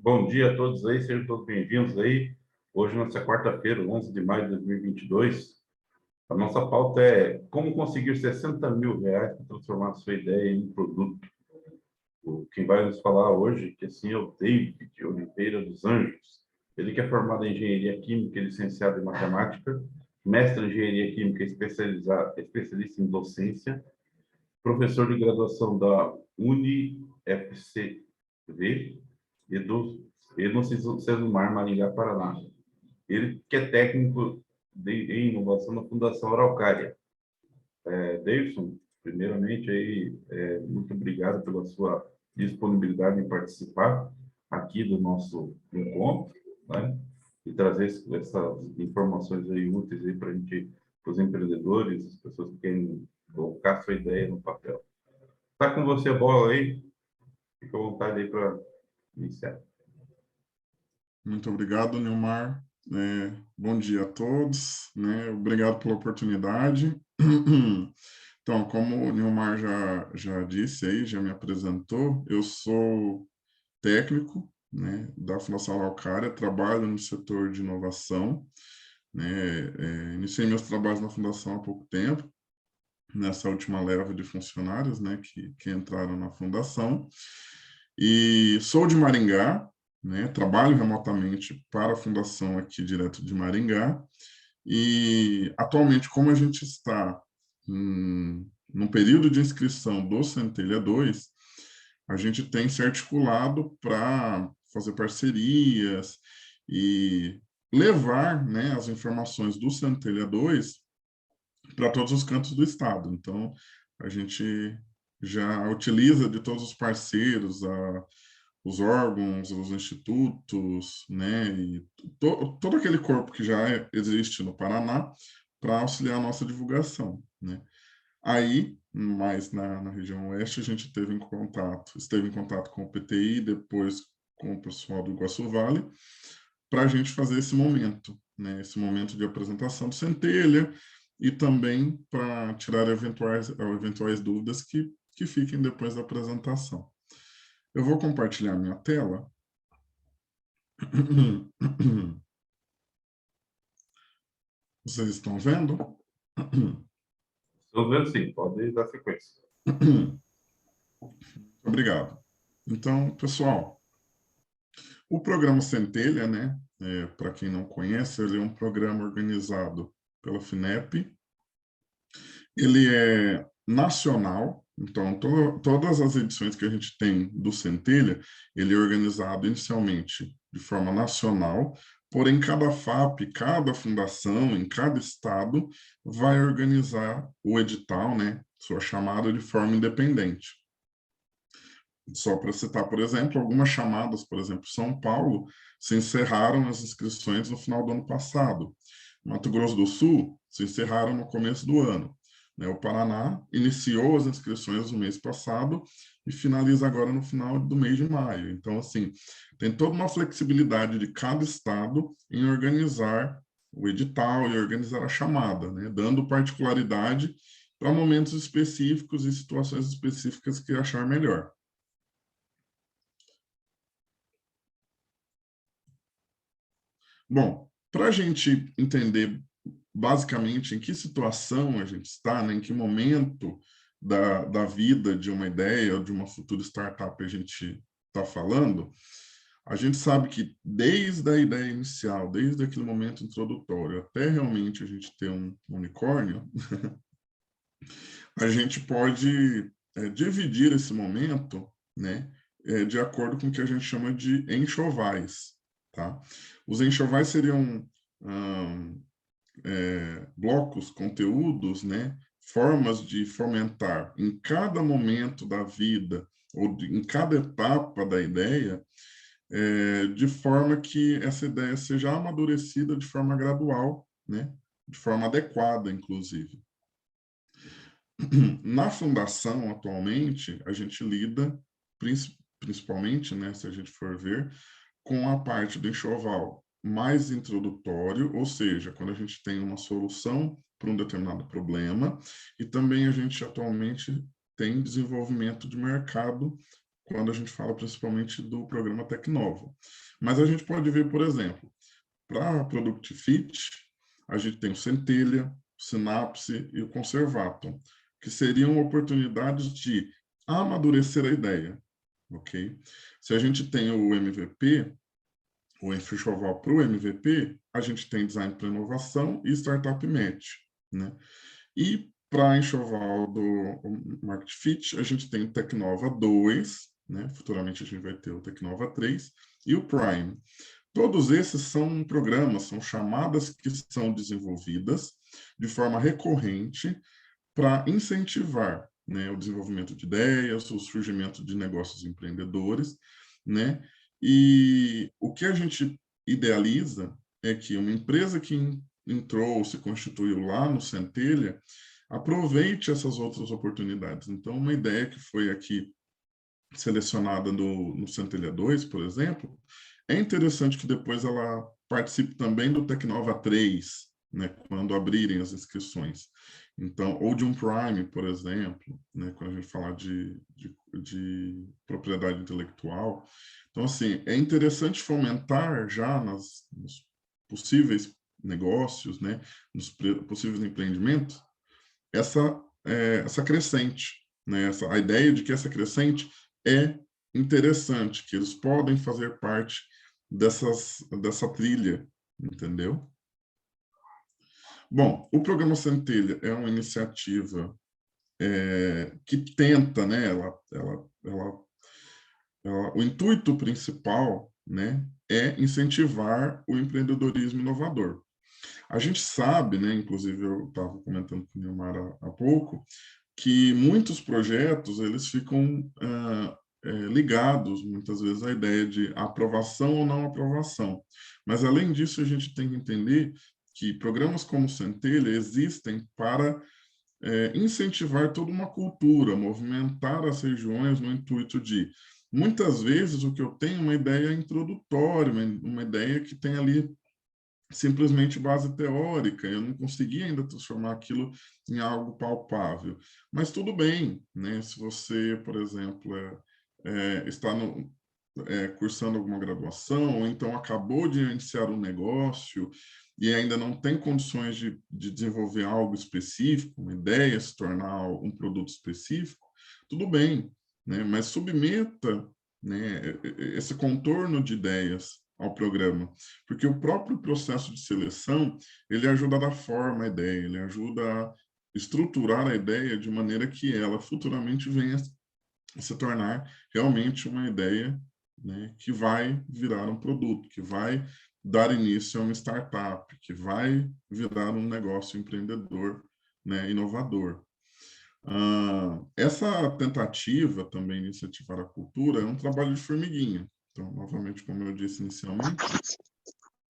Bom dia a todos aí, sejam todos bem-vindos aí. Hoje, nossa quarta-feira, 11 de maio de 2022. A nossa pauta é como conseguir 60 mil reais para transformar a sua ideia em um produto. Quem vai nos falar hoje, que assim, é o David Oliveira dos Anjos. Ele que é formado em Engenharia Química, licenciado em Matemática, mestre em Engenharia Química, especialista em docência, professor de graduação da UniFCV e no Cesumar, Maringá, Paraná. Ele que é técnico em inovação na Fundação Araucária. Davidson, primeiramente, aí, muito obrigado pela sua disponibilidade em participar aqui do nosso encontro, né? E trazer essas informações aí úteis aí para a gente, para os empreendedores, as pessoas que querem colocar sua ideia no papel. Está com você a bola aí? Fica à vontade aí para iniciar. Muito obrigado, Nilmar. Bom dia a todos, né? Obrigado pela oportunidade. Então, como o Nilmar já disse aí, já me apresentou, eu sou técnico, né, da Fundação Araucária, trabalho no setor de inovação, né? Iniciei meus trabalhos na Fundação há pouco tempo, nessa última leva de funcionários, né, que entraram na Fundação, e sou de Maringá, né, trabalho remotamente para a Fundação aqui direto de Maringá, e atualmente, como a gente está no período de inscrição do Centelha 2, a gente tem se articulado para fazer parcerias e levar, né, as informações do Centelha 2 para todos os cantos do estado. Então, a gente já utiliza de todos os parceiros, os órgãos, os institutos, né, e todo aquele corpo que já existe no Paraná para auxiliar a nossa divulgação, né. Aí, mais na região oeste, a gente esteve em contato com o PTI, depois com o pessoal do Iguaçu Vale, para a gente fazer esse momento, né, esse momento de apresentação do Centelha, e também para tirar eventuais dúvidas que fiquem depois da apresentação. Eu vou compartilhar minha tela. Vocês estão vendo? Estou vendo sim, pode dar sequência. Obrigado. Então, pessoal, o programa Centelha, né, para quem não conhece, ele é um programa organizado pela FINEP. Ele é nacional, então todas as edições que a gente tem do Centelha, ele é organizado inicialmente de forma nacional, porém cada FAP, cada fundação, em cada estado, vai organizar o edital, né, sua chamada de forma independente. Só para citar, por exemplo, algumas chamadas, por exemplo, São Paulo, se encerraram as inscrições no final do ano passado. Mato Grosso do Sul se encerraram no começo do ano. O Paraná iniciou as inscrições no mês passado e finaliza agora no final do mês de maio. Então, assim, tem toda uma flexibilidade de cada estado em organizar o edital e organizar a chamada, né, dando particularidade para momentos específicos e situações específicas que achar melhor. Bom, para a gente entender basicamente em que situação a gente está, né, em que momento da vida de uma ideia ou de uma futura startup a gente está falando, a gente sabe que desde a ideia inicial, desde aquele momento introdutório, até realmente a gente ter um unicórnio, a gente pode dividir esse momento, né, de acordo com o que a gente chama de enxovais, tá? Os enxovais seriam blocos, conteúdos, né, formas de fomentar em cada momento da vida ou em cada etapa da ideia, de forma que essa ideia seja amadurecida de forma gradual, né, de forma adequada, inclusive. Na fundação, atualmente, a gente lida, principalmente, né, se a gente for ver, com a parte do enxoval mais introdutório, ou seja, quando a gente tem uma solução para um determinado problema, e também a gente atualmente tem desenvolvimento de mercado, quando a gente fala principalmente do programa Tecnova. Mas a gente pode ver, por exemplo, para Product Fit, a gente tem o Centelha, o Synapse e o Conservatum, que seriam oportunidades de amadurecer a ideia, ok? Se a gente tem o MVP, o enxoval para o MVP, a gente tem Design para Inovação e Startup Match, né? E para enxoval do Market Fit, a gente tem o Tecnova 2, né? Futuramente a gente vai ter o Tecnova 3 e o Prime. Todos esses são programas, são chamadas que são desenvolvidas de forma recorrente para incentivar, né, o desenvolvimento de ideias, o surgimento de negócios empreendedores, né? E o que a gente idealiza é que uma empresa que entrou, se constituiu lá no Centelha, aproveite essas outras oportunidades. Então, uma ideia que foi aqui selecionada no Centelha 2, por exemplo, é interessante que depois ela participe também do Tecnova 3, né, quando abrirem as inscrições. Então, ou de um Prime, por exemplo, né, quando a gente falar de propriedade intelectual. Então, assim, é interessante fomentar já nos possíveis negócios, né, nos possíveis empreendimentos, essa crescente, né, a ideia de que essa crescente é interessante, que eles podem fazer parte dessa trilha, entendeu? Bom, o Programa Centelha é uma iniciativa que tenta, né, o intuito principal, né, é incentivar o empreendedorismo inovador. A gente sabe, né, inclusive eu estava comentando com o Nilmar há pouco, que muitos projetos eles ficam ligados muitas vezes à ideia de aprovação ou não aprovação. Mas além disso a gente tem que entender que programas como o Centelha existem para incentivar toda uma cultura, movimentar as regiões no intuito de muitas vezes o que eu tenho é uma ideia introdutória, uma ideia que tem ali simplesmente base teórica, eu não consegui ainda transformar aquilo em algo palpável. Mas tudo bem, né? Se você, por exemplo, está cursando alguma graduação, ou então acabou de iniciar um negócio e ainda não tem condições de desenvolver algo específico, uma ideia, se tornar um produto específico, tudo bem, né? Mas submeta, né, esse contorno de ideias ao programa, porque o próprio processo de seleção, ele ajuda a dar forma à ideia, ele ajuda a estruturar a ideia de maneira que ela futuramente venha a se tornar realmente uma ideia, né, que vai virar um produto, que vai dar início a uma startup, que vai virar um negócio empreendedor, né, inovador. Essa tentativa também de incentivar a cultura é um trabalho de formiguinha. Então, novamente, como eu disse inicialmente,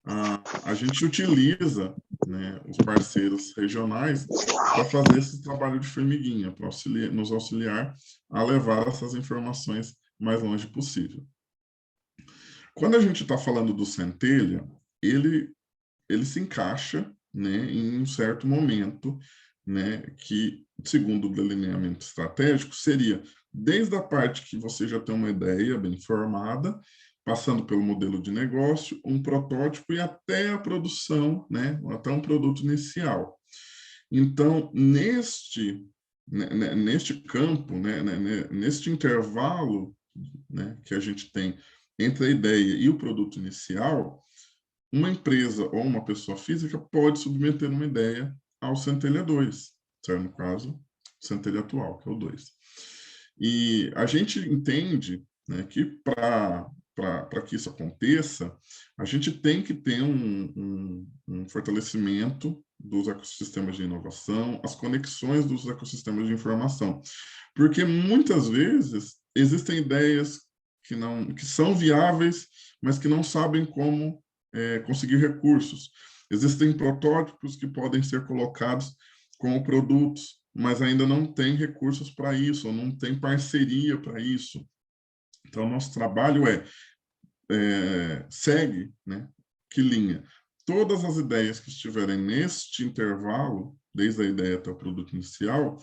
a gente utiliza, né, os parceiros regionais para fazer esse trabalho de formiguinha, para nos auxiliar a levar essas informações mais longe possível. Quando a gente está falando do Centelha, ele se encaixa, né, em um certo momento, né, que, segundo o delineamento estratégico, seria desde a parte que você já tem uma ideia bem formada, passando pelo modelo de negócio, um protótipo e até a produção, né, até um produto inicial. Então, neste campo, neste intervalo, né, que a gente tem entre a ideia e o produto inicial, uma empresa ou uma pessoa física pode submeter uma ideia ao Centelha 2, certo? No caso, Centelha atual, que é o 2. E a gente entende, né, que para que isso aconteça, a gente tem que ter um fortalecimento dos ecossistemas de inovação, as conexões dos ecossistemas de informação. Porque muitas vezes existem ideias que são viáveis, mas que não sabem como conseguir recursos. Existem protótipos que podem ser colocados como produtos, mas ainda não tem recursos para isso, ou não tem parceria para isso. Então, nosso trabalho segue, né? Que linha? Todas as ideias que estiverem neste intervalo, desde a ideia até o produto inicial,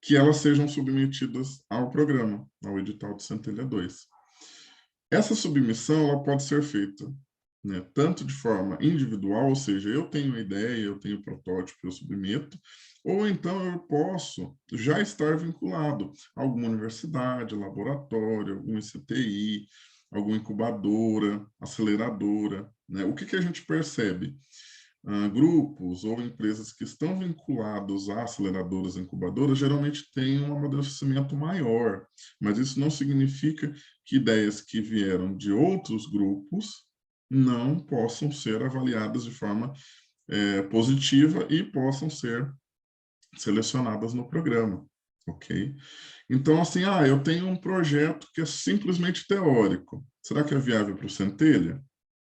que elas sejam submetidas ao programa, ao edital de Centelha 2. Essa submissão ela pode ser feita, né, tanto de forma individual, ou seja, eu tenho uma ideia, eu tenho um protótipo, eu submeto, ou então eu posso já estar vinculado a alguma universidade, laboratório, algum ICTI, alguma incubadora, aceleradora, né? O que a gente percebe? Grupos ou empresas que estão vinculados a aceleradoras e incubadoras geralmente têm um amadurecimento maior, mas isso não significa que ideias que vieram de outros grupos não possam ser avaliadas de forma positiva e possam ser selecionadas no programa, ok? Então, assim, eu tenho um projeto que é simplesmente teórico. Será que é viável para o Centelha?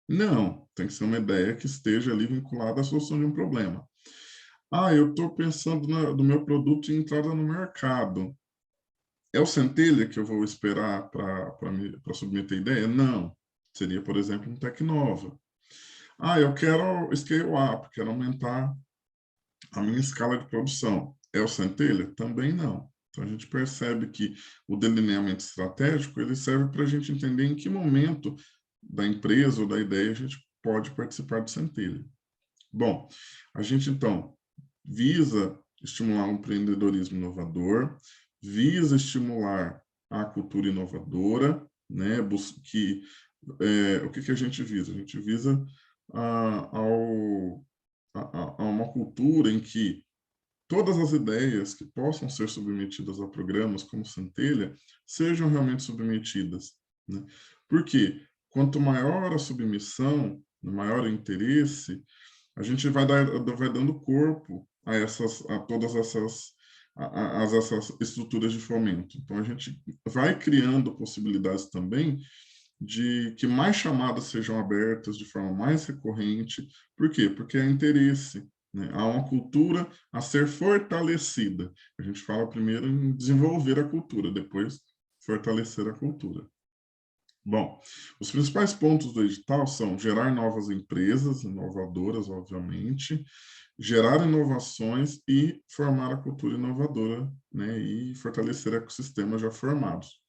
Não, tem que ser uma ideia que esteja ali vinculada à solução de um problema. Eu estou pensando no meu produto em entrada no mercado. É o Centelha que eu vou esperar para submeter ideia? Não. Seria, por exemplo, um Tecnova. Eu quero scale up, quero aumentar a minha escala de produção. É o Centelha? Também não. Então, a gente percebe que o delineamento estratégico ele serve para a gente entender em que momento da empresa ou da ideia a gente pode participar do Centelha. Bom, a gente, então, visa estimular um empreendedorismo inovador, visa estimular a cultura inovadora, né? O que a gente visa? A gente visa a uma cultura em que todas as ideias que possam ser submetidas a programas como Centelha sejam realmente submetidas, né? Por quê? Quanto maior a submissão, maior o interesse, a gente vai dando corpo a todas essas estruturas de fomento. Então, a gente vai criando possibilidades também de que mais chamadas sejam abertas de forma mais recorrente. Por quê? Porque há interesse, né? Há uma cultura a ser fortalecida. A gente fala primeiro em desenvolver a cultura, depois fortalecer a cultura. Bom, os principais pontos do edital são gerar novas empresas, inovadoras, obviamente, gerar inovações e formar a cultura inovadora, né, e fortalecer ecossistemas já formados.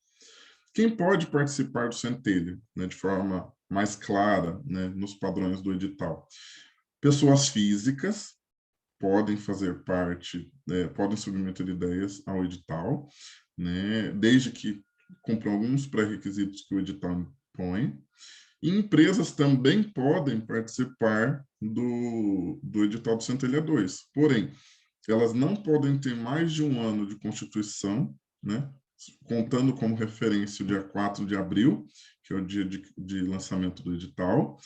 Quem pode participar do Centelha, né, de forma mais clara, né, nos padrões do edital? Pessoas físicas podem fazer parte, podem submeter ideias ao edital, né, desde que cumpram alguns pré-requisitos que o edital impõe. E empresas também podem participar do edital do Centelha 2. Porém, elas não podem ter mais de um ano de constituição, né? Contando como referência o dia 4 de abril, que é o dia de lançamento do edital,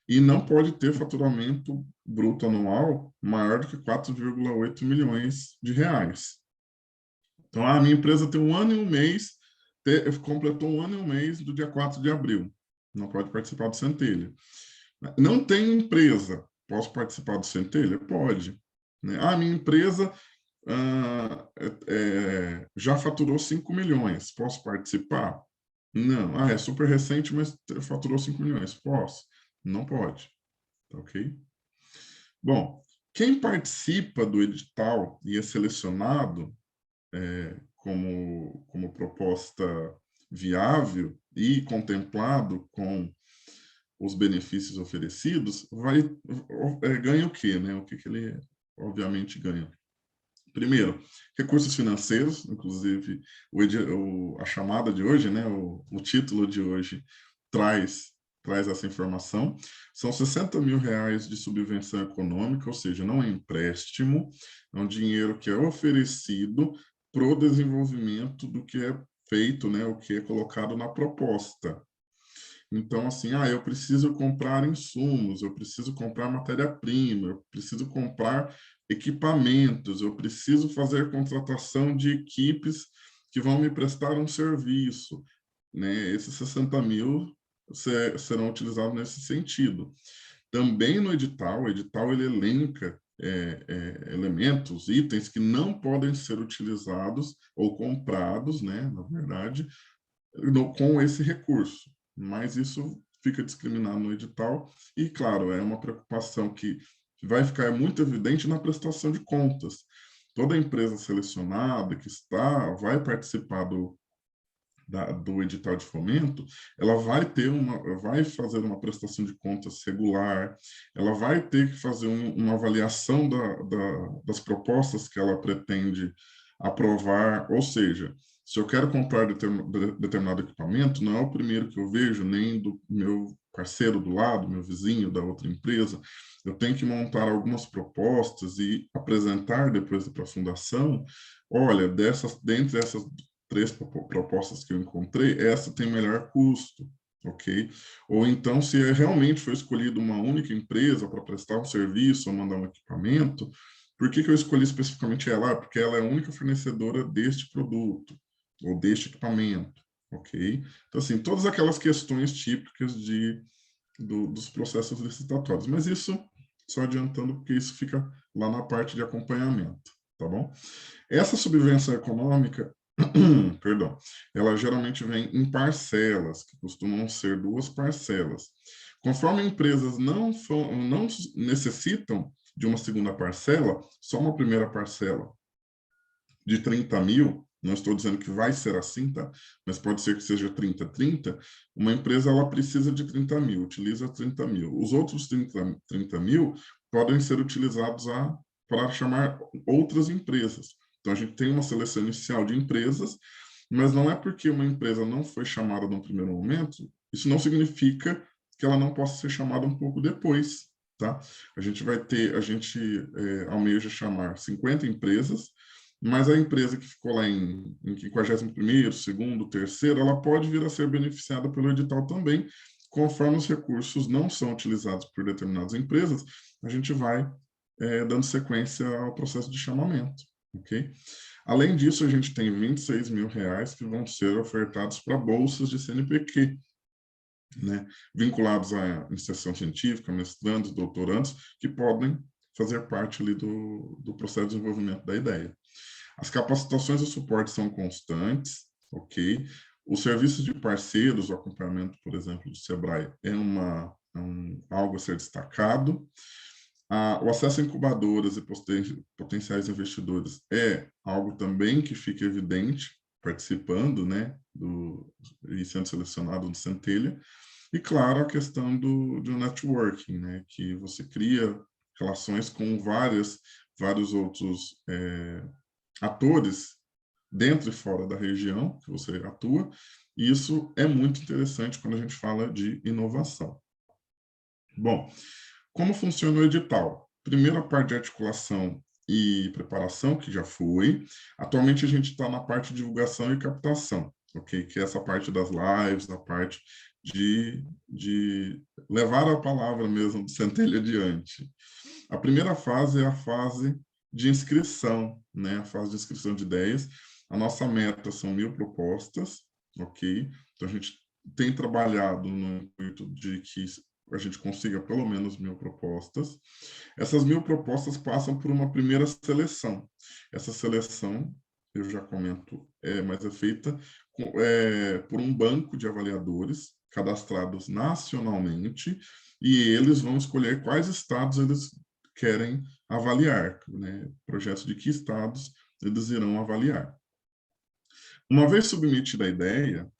e não pode ter faturamento bruto anual maior do que 4,8 milhões de reais. Então, a minha empresa tem um ano e um mês, completou um ano e um mês do dia 4 de abril. Não pode participar do Centelha. Não tem empresa. Posso participar do Centelha? Pode. Minha empresa já faturou 5 milhões. Posso participar? Não. É super recente, mas faturou 5 milhões. Posso? Não pode. Tá ok? Bom, quem participa do edital e é selecionado como proposta viável e contemplado com os benefícios oferecidos, ganha o quê, né? O que ele, obviamente, ganha? Primeiro, recursos financeiros, inclusive a chamada de hoje, né? O título de hoje traz essa informação. São R$ 60.000 de subvenção econômica, ou seja, não é empréstimo, é um dinheiro que é oferecido para o desenvolvimento do que é feito, né? O que é colocado na proposta. Então, assim, eu preciso comprar insumos, eu preciso comprar matéria-prima, eu preciso comprar equipamentos, eu preciso fazer contratação de equipes que vão me prestar um serviço, né? Esses 60.000 serão utilizados nesse sentido. Também no edital, o edital ele elenca elementos, itens que não podem ser utilizados ou comprados, né, na verdade, com esse recurso. Mas isso fica discriminado no edital e, claro, é uma preocupação que vai ficar muito evidente na prestação de contas. Toda empresa selecionada que vai participar do edital de fomento, ela vai fazer uma prestação de contas regular, ela vai ter que fazer uma avaliação das propostas que ela pretende aprovar, ou seja, se eu quero comprar determinado equipamento, não é o primeiro que eu vejo, nem do meu parceiro do lado, meu vizinho da outra empresa, eu tenho que montar algumas propostas e apresentar depois para a fundação, olha, dentre essas 3 propostas que eu encontrei, essa tem melhor custo, ok? Ou então, se realmente foi escolhida uma única empresa para prestar um serviço ou mandar um equipamento, por que eu escolhi especificamente ela? Porque ela é a única fornecedora deste produto ou deste equipamento, ok? Então, assim, todas aquelas questões típicas dos processos licitatórios. Mas isso, só adiantando, porque isso fica lá na parte de acompanhamento, tá bom? Essa subvenção econômica, perdão, ela geralmente vem em parcelas, que costumam ser 2 parcelas. Conforme empresas não necessitam de uma segunda parcela, só uma primeira parcela de 30.000, não estou dizendo que vai ser assim, tá? Mas pode ser que seja 30, uma empresa ela precisa de 30.000, utiliza 30.000. Os outros 30.000 podem ser utilizados para chamar outras empresas. Então, a gente tem uma seleção inicial de empresas, mas não é porque uma empresa não foi chamada no primeiro momento, isso não significa que ela não possa ser chamada um pouco depois, tá? A gente almeja chamar 50 empresas, mas a empresa que ficou lá em 51º, segundo, terceiro, ela pode vir a ser beneficiada pelo edital também, conforme os recursos não são utilizados por determinadas empresas, a gente vai dando sequência ao processo de chamamento, ok? Além disso, a gente tem R$ 26.000 que vão ser ofertados para bolsas de CNPq, né? Vinculados à iniciação científica, mestrandos, doutorandos, que podem fazer parte ali do processo de desenvolvimento da ideia. As capacitações e suporte são constantes, ok? Os serviços de parceiros, o acompanhamento, por exemplo, do Sebrae, é algo a ser destacado. O acesso a incubadoras e potenciais investidores é algo também que fica evidente, participando, né, e sendo selecionado no Centelha. E, claro, a questão do networking, né, que você cria relações com vários outros atores dentro e fora da região que você atua, e isso é muito interessante quando a gente fala de inovação. Bom, como funciona o edital? Primeiro, a parte de articulação e preparação, que já foi. Atualmente, a gente está na parte de divulgação e captação, ok? Que é essa parte das lives, a parte de levar a palavra mesmo do Centelha adiante. A primeira fase é a fase de inscrição, né? A fase de inscrição de ideias. A nossa meta são 1.000 propostas, ok? Então, a gente tem trabalhado no intuito de que a gente consiga pelo menos 1.000 propostas. Essas 1.000 propostas passam por uma primeira seleção. Essa seleção, eu já comento, mas é feita por um banco de avaliadores cadastrados nacionalmente, e eles vão escolher quais estados eles querem avaliar, né? Projetos de que estados eles irão avaliar. Uma vez submetida a ideia,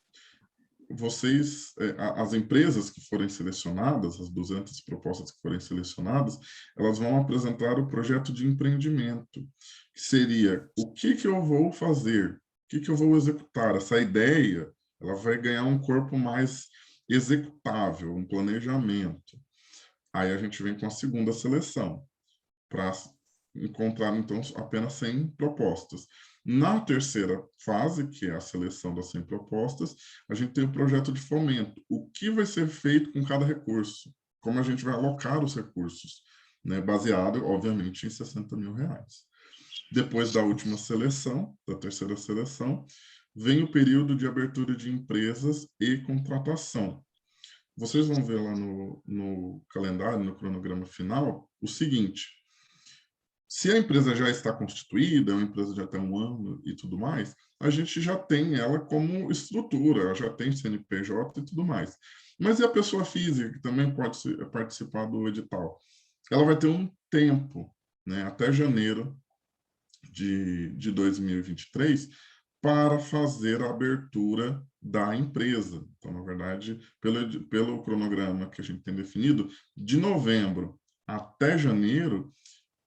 as empresas que forem selecionadas, as 200 propostas que forem selecionadas, elas vão apresentar o projeto de empreendimento, que seria o que eu vou fazer, o que eu vou executar. Essa ideia, ela vai ganhar um corpo mais executável, um planejamento. Aí a gente vem com a segunda seleção, para encontrar, então, apenas 100 propostas. Na terceira fase, que é a seleção das 100 propostas, a gente tem o projeto de fomento. O que vai ser feito com cada recurso? Como a gente vai alocar os recursos? Né? Baseado, obviamente, em R$60 mil. Depois da última seleção, da terceira seleção, vem o período de abertura de empresas e contratação. Vocês vão ver lá no calendário, no cronograma final, o seguinte: se a empresa já está constituída, é uma empresa de até 1 ano e tudo mais, a gente já tem ela como estrutura, já tem CNPJ e tudo mais. Mas e a pessoa física, que também pode participar do edital? Ela vai ter um tempo, né, até janeiro de 2023, para fazer a abertura da empresa. Então, na verdade, pelo cronograma que a gente tem definido, de novembro até janeiro,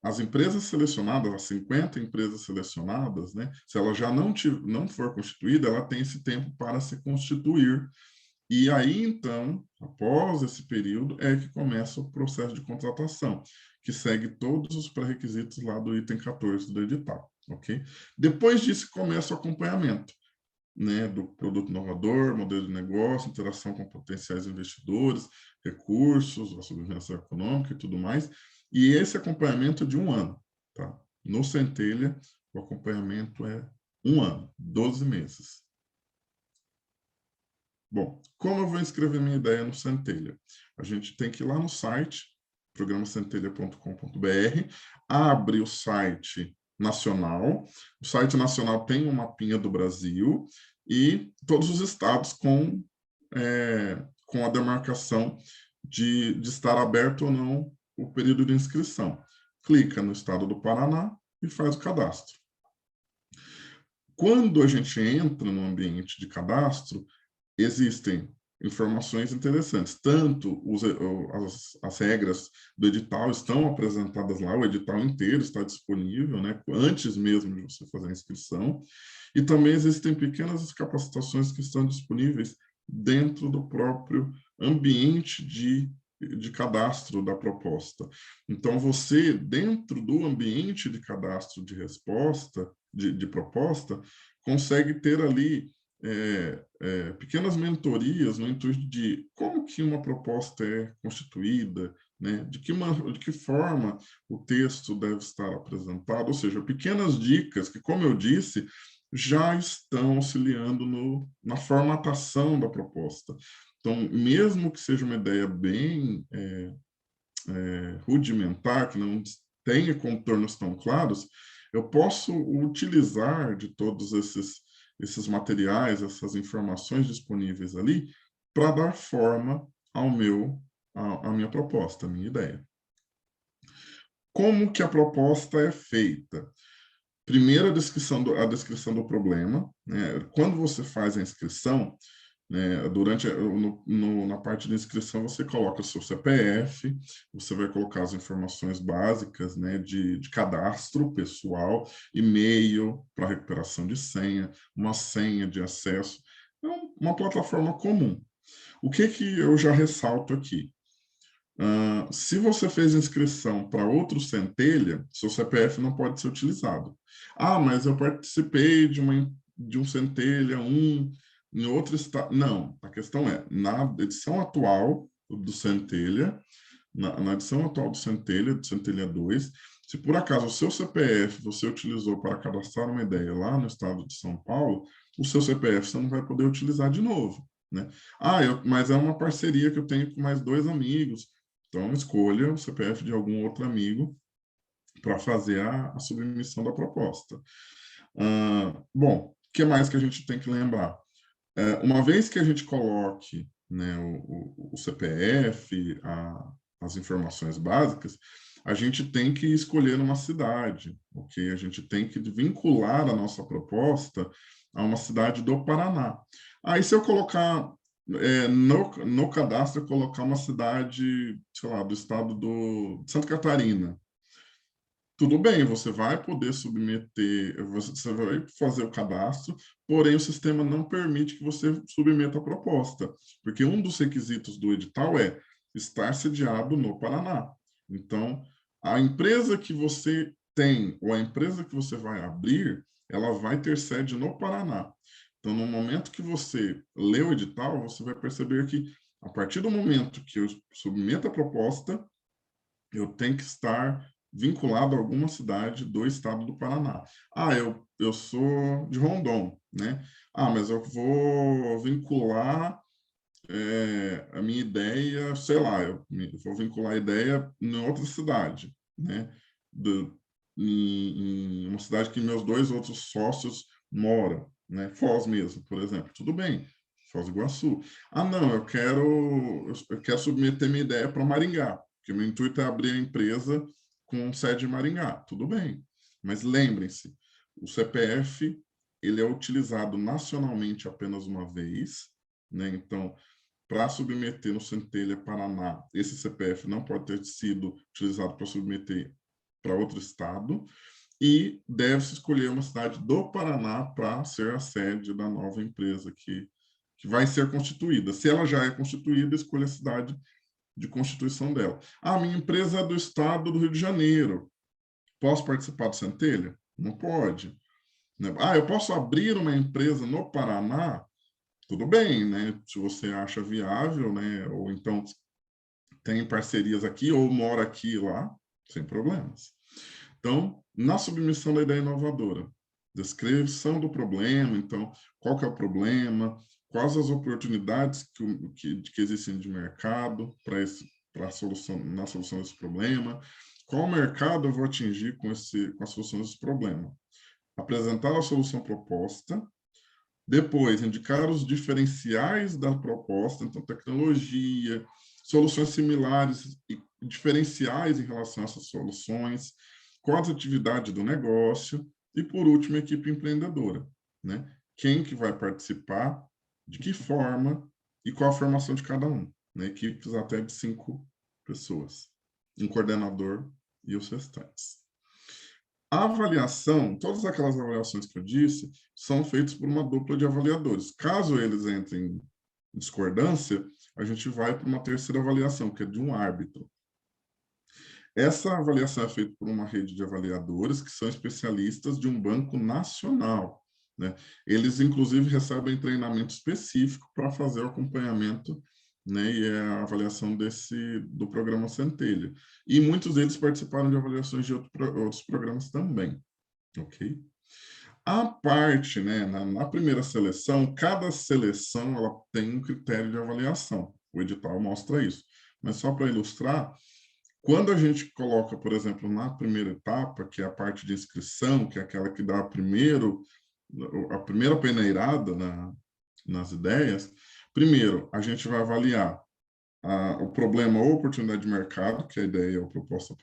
as empresas selecionadas, as 50 empresas selecionadas, né, se ela já não for constituída, ela tem esse tempo para se constituir. E aí, então, após esse período, é que começa o processo de contratação, que segue todos os pré-requisitos lá do item 14 do edital, ok? Depois disso, começa o acompanhamento, né, do produto inovador, modelo de negócio, interação com potenciais investidores, recursos, a subvenção econômica e tudo mais. E esse acompanhamento é de 1 ano, tá? No Centelha, o acompanhamento é 1 ano, 12 meses. Bom, como eu vou inscrever minha ideia no Centelha? A gente tem que ir lá no site, programacentelha.com.br, abre o site nacional. O site nacional tem um mapinha do Brasil e todos os estados com a demarcação de estar aberto ou não o período de inscrição. Clica no estado do Paraná e faz o cadastro. Quando a gente entra no ambiente de cadastro, existem informações interessantes. Tanto as regras do edital estão apresentadas lá, o edital inteiro está disponível, né, antes mesmo de você fazer a inscrição, e também existem pequenas capacitações que estão disponíveis dentro do próprio ambiente de cadastro da proposta. Então, você, dentro do ambiente de cadastro de resposta, de proposta, consegue ter ali pequenas mentorias no intuito de como que uma proposta é constituída, né? De que forma o texto deve estar apresentado, ou seja, pequenas dicas que, como eu disse, já estão auxiliando na formatação da proposta. Então, mesmo que seja uma ideia bem rudimentar, que não tenha contornos tão claros, eu posso utilizar de todos esses materiais, essas informações disponíveis ali, para dar forma à minha proposta, à minha ideia. Como que a proposta é feita? Primeiro, a descrição do problema, né? Quando você faz a inscrição, né, na parte de inscrição, você coloca o seu CPF, você vai colocar as informações básicas, né, de cadastro pessoal, e-mail para recuperação de senha, uma senha de acesso, uma plataforma comum. O que eu já ressalto aqui? Se você fez inscrição para outro Centelha, seu CPF não pode ser utilizado. Ah, mas eu participei de um Centelha, em outro estado. Não, a questão é, na edição atual do Centelha, na edição atual do Centelha 2, se por acaso o seu CPF você utilizou para cadastrar uma ideia lá no estado de São Paulo, o seu CPF você não vai poder utilizar de novo, né? Mas é uma parceria que eu tenho com mais 2 amigos. Então, escolha o CPF de algum outro amigo para fazer a submissão da proposta. Bom, o que mais que a gente tem que lembrar? Uma vez que a gente coloque, né, o CPF, as informações básicas, a gente tem que escolher uma cidade, ok? A gente tem que vincular a nossa proposta a uma cidade do Paraná. Aí, se eu colocar no cadastro colocar uma cidade, sei lá, do estado de Santa Catarina. Tudo bem, você vai poder submeter, você vai fazer o cadastro, porém o sistema não permite que você submeta a proposta, porque um dos requisitos do edital é estar sediado no Paraná. Então, a empresa que você tem ou a empresa que você vai abrir, ela vai ter sede no Paraná. Então, no momento que você lê o edital, você vai perceber que, a partir do momento que eu submeto a proposta, eu tenho que estar vinculado a alguma cidade do estado do Paraná. Ah, eu sou de Rondon, né? Ah, mas eu vou vincular a minha ideia, sei lá, vou vincular a ideia em outra cidade, né? Em uma cidade que meus dois outros sócios moram, né? Foz mesmo, por exemplo. Tudo bem, Foz do Iguaçu. Ah, não, eu quero submeter minha ideia para Maringá, porque meu intuito é abrir a empresa com sede em Maringá. Tudo bem, mas lembrem-se, o CPF ele é utilizado nacionalmente apenas uma vez, né? Então, para submeter no Centelha Paraná, esse CPF não pode ter sido utilizado para submeter para outro estado e deve-se escolher uma cidade do Paraná para ser a sede da nova empresa que vai ser constituída. Se ela já é constituída, escolha a cidade de constituição dela. Ah, minha empresa é do estado do Rio de Janeiro. Posso participar do Centelha? Não pode. Ah, eu posso abrir uma empresa no Paraná? Tudo bem, né? Se você acha viável, né? Ou então tem parcerias aqui ou mora aqui e lá, sem problemas. Então, na submissão da ideia inovadora, descrição do problema, então, qual que é o problema, quais as oportunidades que existem de mercado para solução, na solução desse problema, qual mercado eu vou atingir com a solução desse problema. Apresentar a solução proposta, depois, indicar os diferenciais da proposta, então, tecnologia, soluções similares e diferenciais em relação a essas soluções, qual a atividade do negócio e, por último, a equipe empreendedora, né? Quem que vai participar, de que forma e qual a formação de cada um, né? Equipes até de 5 pessoas, um coordenador e os restantes. A avaliação, todas aquelas avaliações que eu disse, são feitas por uma dupla de avaliadores. Caso eles entrem em discordância, a gente vai para uma terceira avaliação, que é de um árbitro. Essa avaliação é feita por uma rede de avaliadores que são especialistas de um banco nacional, né? Eles, inclusive, recebem treinamento específico para fazer o acompanhamento, né, e a avaliação do programa Centelha. E muitos deles participaram de avaliações de outros programas também, ok? A parte, né, na primeira seleção, cada seleção ela tem um critério de avaliação. O edital mostra isso. Mas só para ilustrar, quando a gente coloca, por exemplo, na primeira etapa, que é a parte de inscrição, que é aquela que dá a primeira peneirada nas ideias, primeiro, a gente vai avaliar o problema ou oportunidade de mercado que a ideia ou a proposta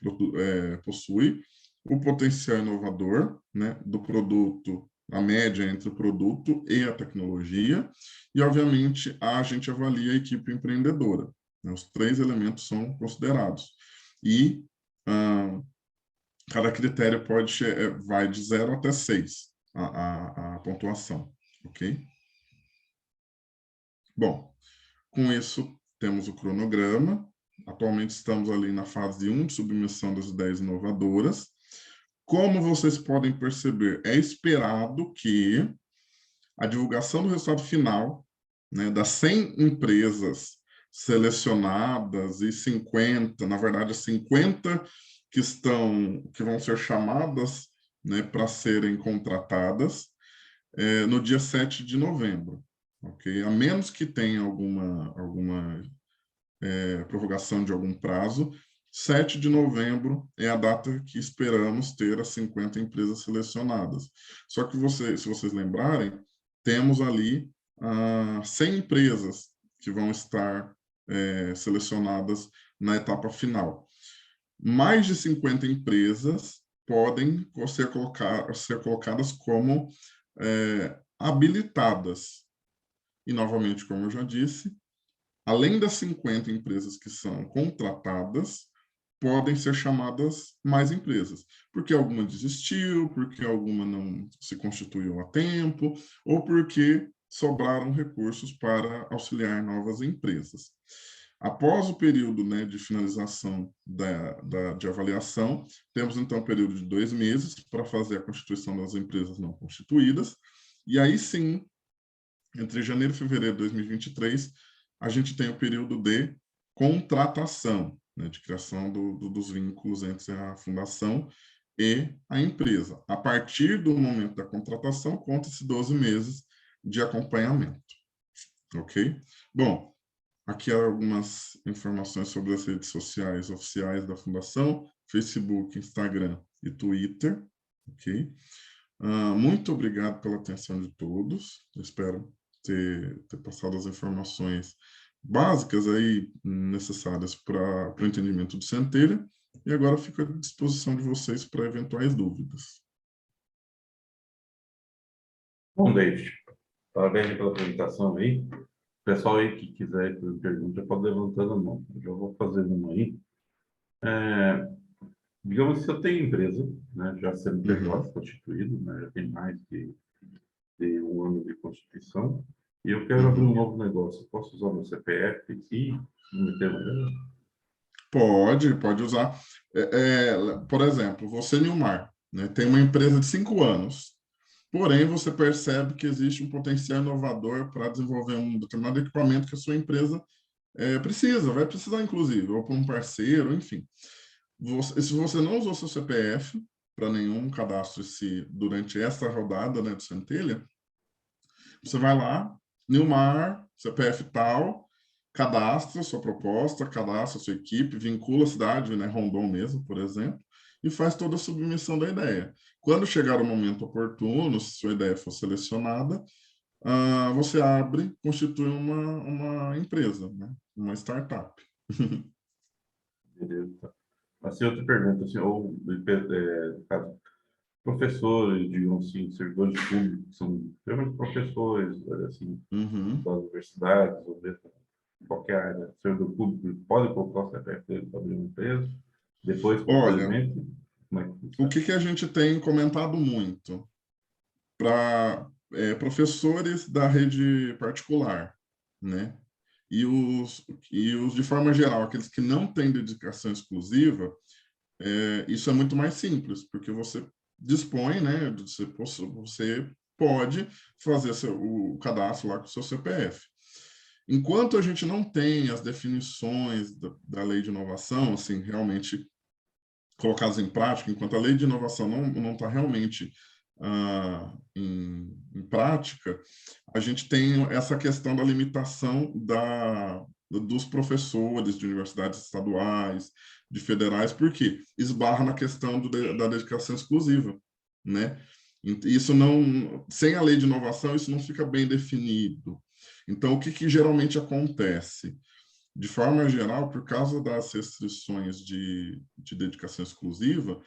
possui, o potencial inovador, né, do produto, a média entre o produto e a tecnologia, e, obviamente, a gente avalia a equipe empreendedora. Né, os 3 elementos são considerados. E cada critério vai de 0 até 6, a pontuação, ok? Bom, com isso, temos o cronograma. Atualmente estamos ali na fase 1 de submissão das ideias inovadoras. Como vocês podem perceber, é esperado que a divulgação do resultado final, né, das 100 empresas selecionadas e 50, na verdade, 50 que vão ser chamadas, né, para serem contratadas, no dia 7 de novembro. Okay? A menos que tenha alguma prorrogação de algum prazo, 7 de novembro é a data que esperamos ter as 50 empresas selecionadas. Só que se vocês lembrarem, temos ali 100 empresas que vão estar selecionadas na etapa final. Mais de 50 empresas podem ser colocadas como habilitadas. E, novamente, como eu já disse, além das 50 empresas que são contratadas, podem ser chamadas mais empresas, porque alguma desistiu, porque alguma não se constituiu a tempo, ou porque sobraram recursos para auxiliar novas empresas. Após o período, né, de finalização de avaliação, temos então um período de 2 meses para fazer a constituição das empresas não constituídas, e aí sim, entre janeiro e fevereiro de 2023, a gente tem o período de contratação, né, de criação dos vínculos entre a fundação e a empresa. A partir do momento da contratação, conta-se 12 meses de acompanhamento. Ok? Bom, aqui há algumas informações sobre as redes sociais oficiais da Fundação, Facebook, Instagram e Twitter. Ok? Muito obrigado pela atenção de todos. Eu espero ter passado as informações básicas aí necessárias para o entendimento do Centelha. E agora fico à disposição de vocês para eventuais dúvidas. Bom, David, parabéns pela apresentação aí. O pessoal aí que quiser fazer pergunta, pode levantar a mão. Eu já vou fazer uma aí. Digamos que eu tenho empresa, né, já CNPJ constituído, né, já tem mais de 1 ano de constituição, e eu quero abrir um novo negócio. Posso usar meu CPF e não meter no Pode usar. Por exemplo, você, Nilmar, né, tem uma empresa de 5 anos, porém você percebe que existe um potencial inovador para desenvolver um determinado equipamento que a sua empresa vai precisar, inclusive, ou para um parceiro, enfim. Se você não usou seu CPF para nenhum cadastro durante essa rodada, né, do Centelha, você vai lá, Nilmar, CPF tal, cadastra sua proposta, cadastra sua equipe, vincula a cidade, né, Rondon mesmo, por exemplo, e faz toda a submissão da ideia. Quando chegar o momento oportuno, se sua ideia for selecionada, você abre, constitui uma empresa, né, uma startup. Beleza. Assim, outra pergunta, assim, caso, professores, digamos assim, servidores públicos, que são geralmente professores, assim, Uhum. das universidades, ou mesmo qualquer área, servidor público, pode colocar o CPF dele para abrir uma empresa, depois, Olha, posteriormente, como é que o funciona? que a gente tem comentado muito para professores da rede particular, né? E os de forma geral, aqueles que não têm dedicação exclusiva, isso é muito mais simples, porque você dispõe, né? Você pode fazer o cadastro lá com o seu CPF. Enquanto a gente não tem as definições da lei de inovação, assim, realmente colocadas em prática, enquanto a lei de inovação não está realmente em prática, a gente tem essa questão da limitação dos professores de universidades estaduais, de federais, porque esbarra na questão da dedicação exclusiva, né? Isso não, sem a lei de inovação, isso não fica bem definido. Então, o que geralmente acontece? De forma geral, por causa das restrições de dedicação exclusiva,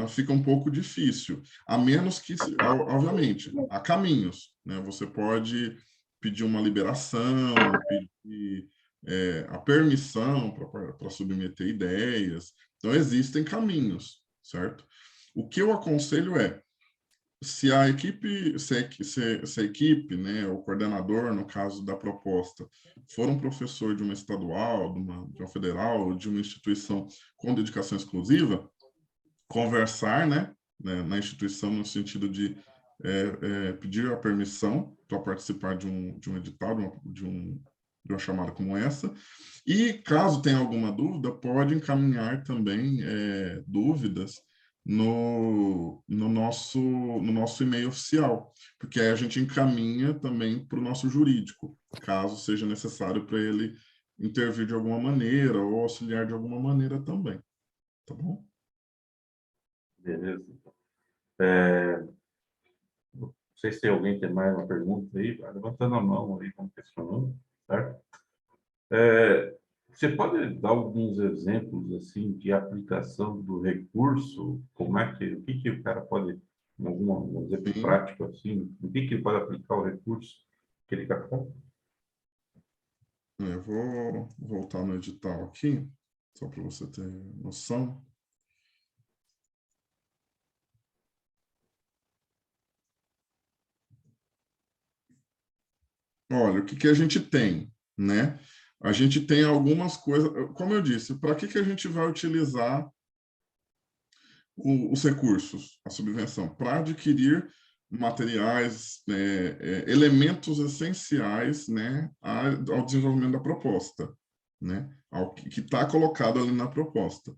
fica um pouco difícil, a menos que, obviamente, há caminhos, né? Você pode pedir uma liberação, pedir a permissão para submeter ideias, então existem caminhos, certo? O que eu aconselho se a equipe, se a equipe, né, o coordenador, no caso da proposta, for um professor de uma estadual, de uma federal, ou de uma instituição com dedicação exclusiva, conversar, né, na instituição no sentido de pedir a permissão para participar de um edital, de uma chamada como essa. E caso tenha alguma dúvida, pode encaminhar também dúvidas no nosso e-mail oficial, porque aí a gente encaminha também para o nosso jurídico, caso seja necessário para ele intervir de alguma maneira ou auxiliar de alguma maneira também. Tá bom? Beleza. Não sei se alguém tem mais uma pergunta aí, vai levantando a mão aí, vamos questionando, certo? Você pode dar alguns exemplos assim de aplicação do recurso? O que que o cara pode, um exemplo Sim. prático assim, o que que ele pode aplicar o recurso aquele café. Eu vou voltar no edital aqui, só para você ter noção. Olha, o que a gente tem, né? A gente tem algumas coisas, como eu disse, para que a gente vai utilizar os recursos, a subvenção? Para adquirir materiais, elementos essenciais, né, ao desenvolvimento da proposta, né? Ao que está colocado ali na proposta.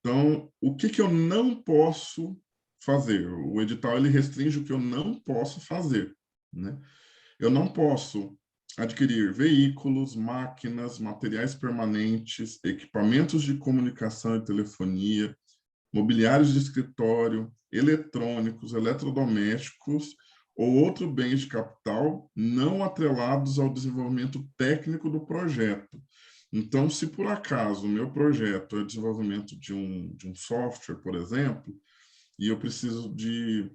Então, o que eu não posso fazer? O edital ele restringe o que eu não posso fazer, né? Eu não posso adquirir veículos, máquinas, materiais permanentes, equipamentos de comunicação e telefonia, mobiliários de escritório, eletrônicos, eletrodomésticos ou outro bens de capital não atrelados ao desenvolvimento técnico do projeto. Então, se por acaso o meu projeto é o desenvolvimento de um software, por exemplo, e eu preciso de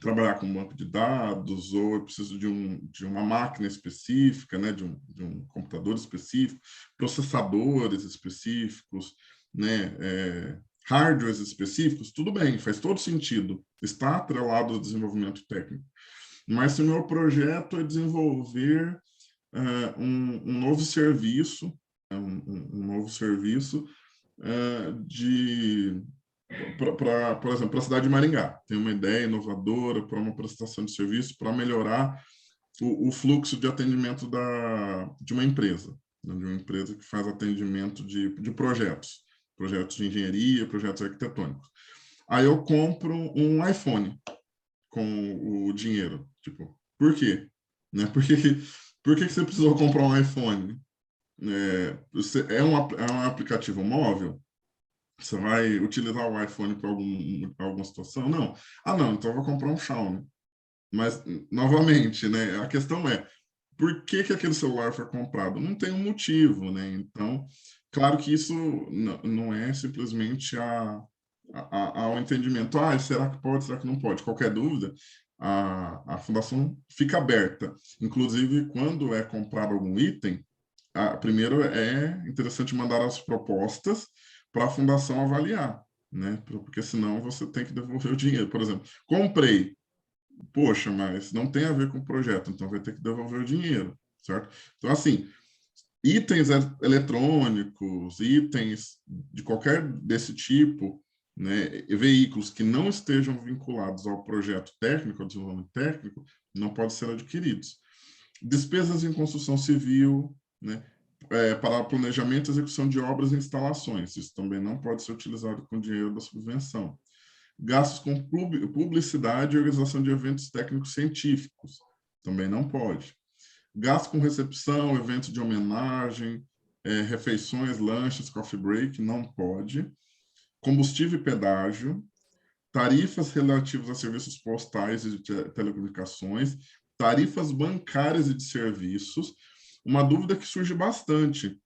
trabalhar com um banco de dados, ou eu preciso de uma máquina específica, né, de um computador específico, processadores específicos, né, hardwares específicos, tudo bem, faz todo sentido, está atrelado ao desenvolvimento técnico. Mas se o meu projeto é desenvolver um novo serviço, um novo serviço por exemplo, para a cidade de Maringá, tem uma ideia inovadora para uma prestação de serviço para melhorar o fluxo de atendimento de uma empresa, né, de uma empresa que faz atendimento de projetos de engenharia, projetos arquitetônicos. Aí eu compro um iPhone com o dinheiro. Tipo, por quê? Né? Por que você precisou comprar um iPhone? É um aplicativo móvel? Você vai utilizar o iPhone para alguma situação? Não. Ah, não, então eu vou comprar um Xiaomi. Mas, novamente, né, a questão é, por que aquele celular foi comprado? Não tem um motivo, né? Então, claro que isso não é simplesmente ao entendimento, será que pode, será que não pode? Qualquer dúvida, a fundação fica aberta. Inclusive, quando é comprado algum item, primeiro é interessante mandar as propostas para a fundação avaliar, né? Porque senão você tem que devolver o dinheiro. Por exemplo, comprei, poxa, mas não tem a ver com o projeto, então vai ter que devolver o dinheiro, certo? Então, assim, itens eletrônicos, itens de qualquer desse tipo, né, veículos que não estejam vinculados ao projeto técnico, ao desenvolvimento técnico, não podem ser adquiridos. Despesas em construção civil, né, para planejamento e execução de obras e instalações, isso também não pode ser utilizado com dinheiro da subvenção. Gastos com publicidade e organização de eventos técnicos científicos, também não pode. Gastos com recepção, eventos de homenagem, refeições, lanches, coffee break, não pode. Combustível e pedágio, tarifas relativas a serviços postais e de telecomunicações, tarifas bancárias e de serviços. Uma dúvida que surge bastante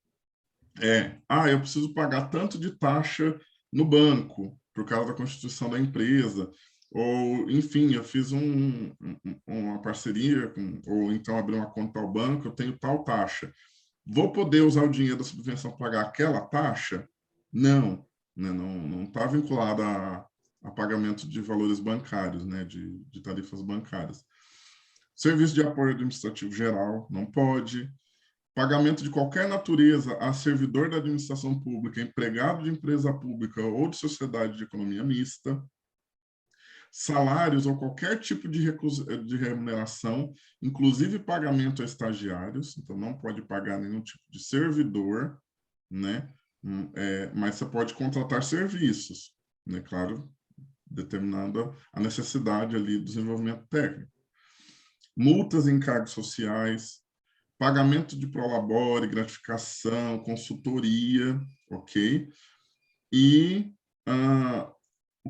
eu preciso pagar tanto de taxa no banco, por causa da constituição da empresa, ou, enfim, eu fiz uma parceria, ou então abri uma conta ao banco, eu tenho tal taxa. Vou poder usar o dinheiro da subvenção para pagar aquela taxa? Não, né? Não está vinculado a pagamento de valores bancários, né? De tarifas bancárias. Serviço de apoio administrativo geral, não pode. Pagamento de qualquer natureza a servidor da administração pública, empregado de empresa pública ou de sociedade de economia mista. Salários ou qualquer tipo de remuneração, inclusive pagamento a estagiários, então não pode pagar nenhum tipo de servidor, né? Mas você pode contratar serviços, né? Claro, determinando a necessidade ali do desenvolvimento técnico. Multas em encargos sociais, pagamento de prolabore, gratificação, consultoria, ok? E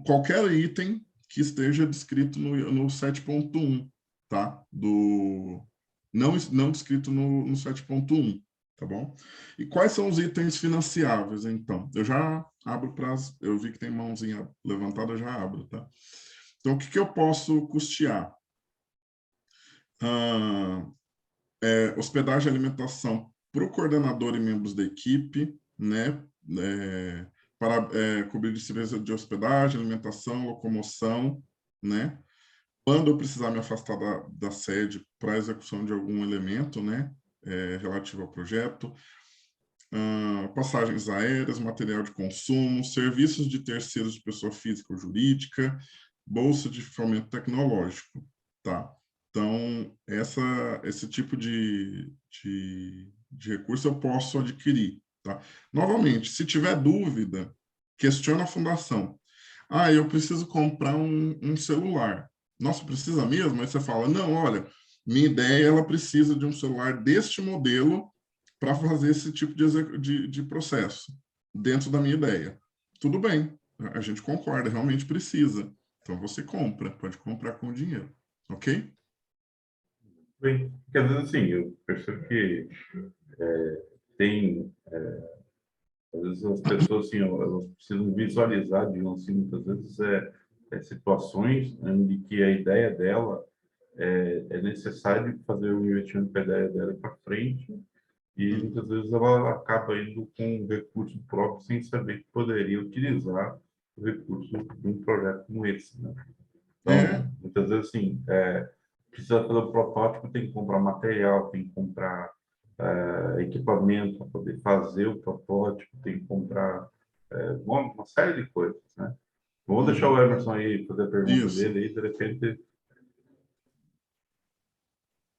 qualquer item que esteja descrito no 7.1, tá? Não descrito no 7.1, tá bom? E quais são os itens financiáveis, então? Eu já abro para eu vi que tem mãozinha levantada, eu já abro, tá? Então, o que eu posso custear? hospedagem e alimentação para o coordenador e membros da equipe, né? Para cobrir despesa de hospedagem, alimentação, locomoção, né? Quando eu precisar me afastar da sede para a execução de algum elemento, né? Relativo ao projeto, passagens aéreas, material de consumo, serviços de terceiros de pessoa física ou jurídica, bolsa de fomento tecnológico, tá? Então, esse tipo de recurso eu posso adquirir, tá? Novamente, se tiver dúvida, questiona a fundação. Ah, eu preciso comprar um celular. Nossa, precisa mesmo? Aí você fala, não, olha, minha ideia, ela precisa de um celular deste modelo para fazer esse tipo de processo, dentro da minha ideia. Tudo bem, a gente concorda, realmente precisa. Então, você compra, pode comprar com dinheiro, ok? Bem, porque às vezes, assim, eu percebo que tem, às vezes as pessoas, assim, elas precisam visualizar, digamos assim, muitas vezes situações em que a ideia dela é necessário fazer o investimento para a ideia dela para frente e muitas vezes ela acaba indo com um recurso próprio sem saber que poderia utilizar o recurso de um projeto como esse, né? Então, muitas vezes, assim, precisa fazer o protótipo, tem que comprar material, tem que comprar equipamento para poder fazer o protótipo, tem que comprar uma série de coisas, né? Vamos deixar o Emerson aí fazer a pergunta Isso. dele aí, de repente.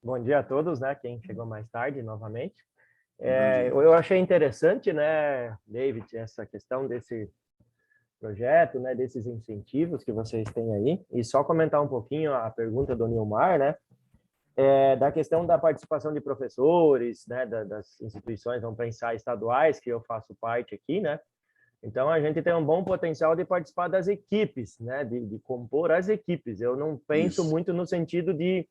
Bom dia a todos, né? Quem chegou mais tarde, novamente. Bom dia. Eu achei interessante, né, David, essa questão desse projeto, né, desses incentivos que vocês têm aí. E só comentar um pouquinho a pergunta do Nilmar, né? Da questão da participação de professores, né, das instituições, vamos pensar, estaduais, que eu faço parte aqui, né? Então, a gente tem um bom potencial de participar das equipes, né, de compor as equipes. Eu não penso Isso. muito no sentido de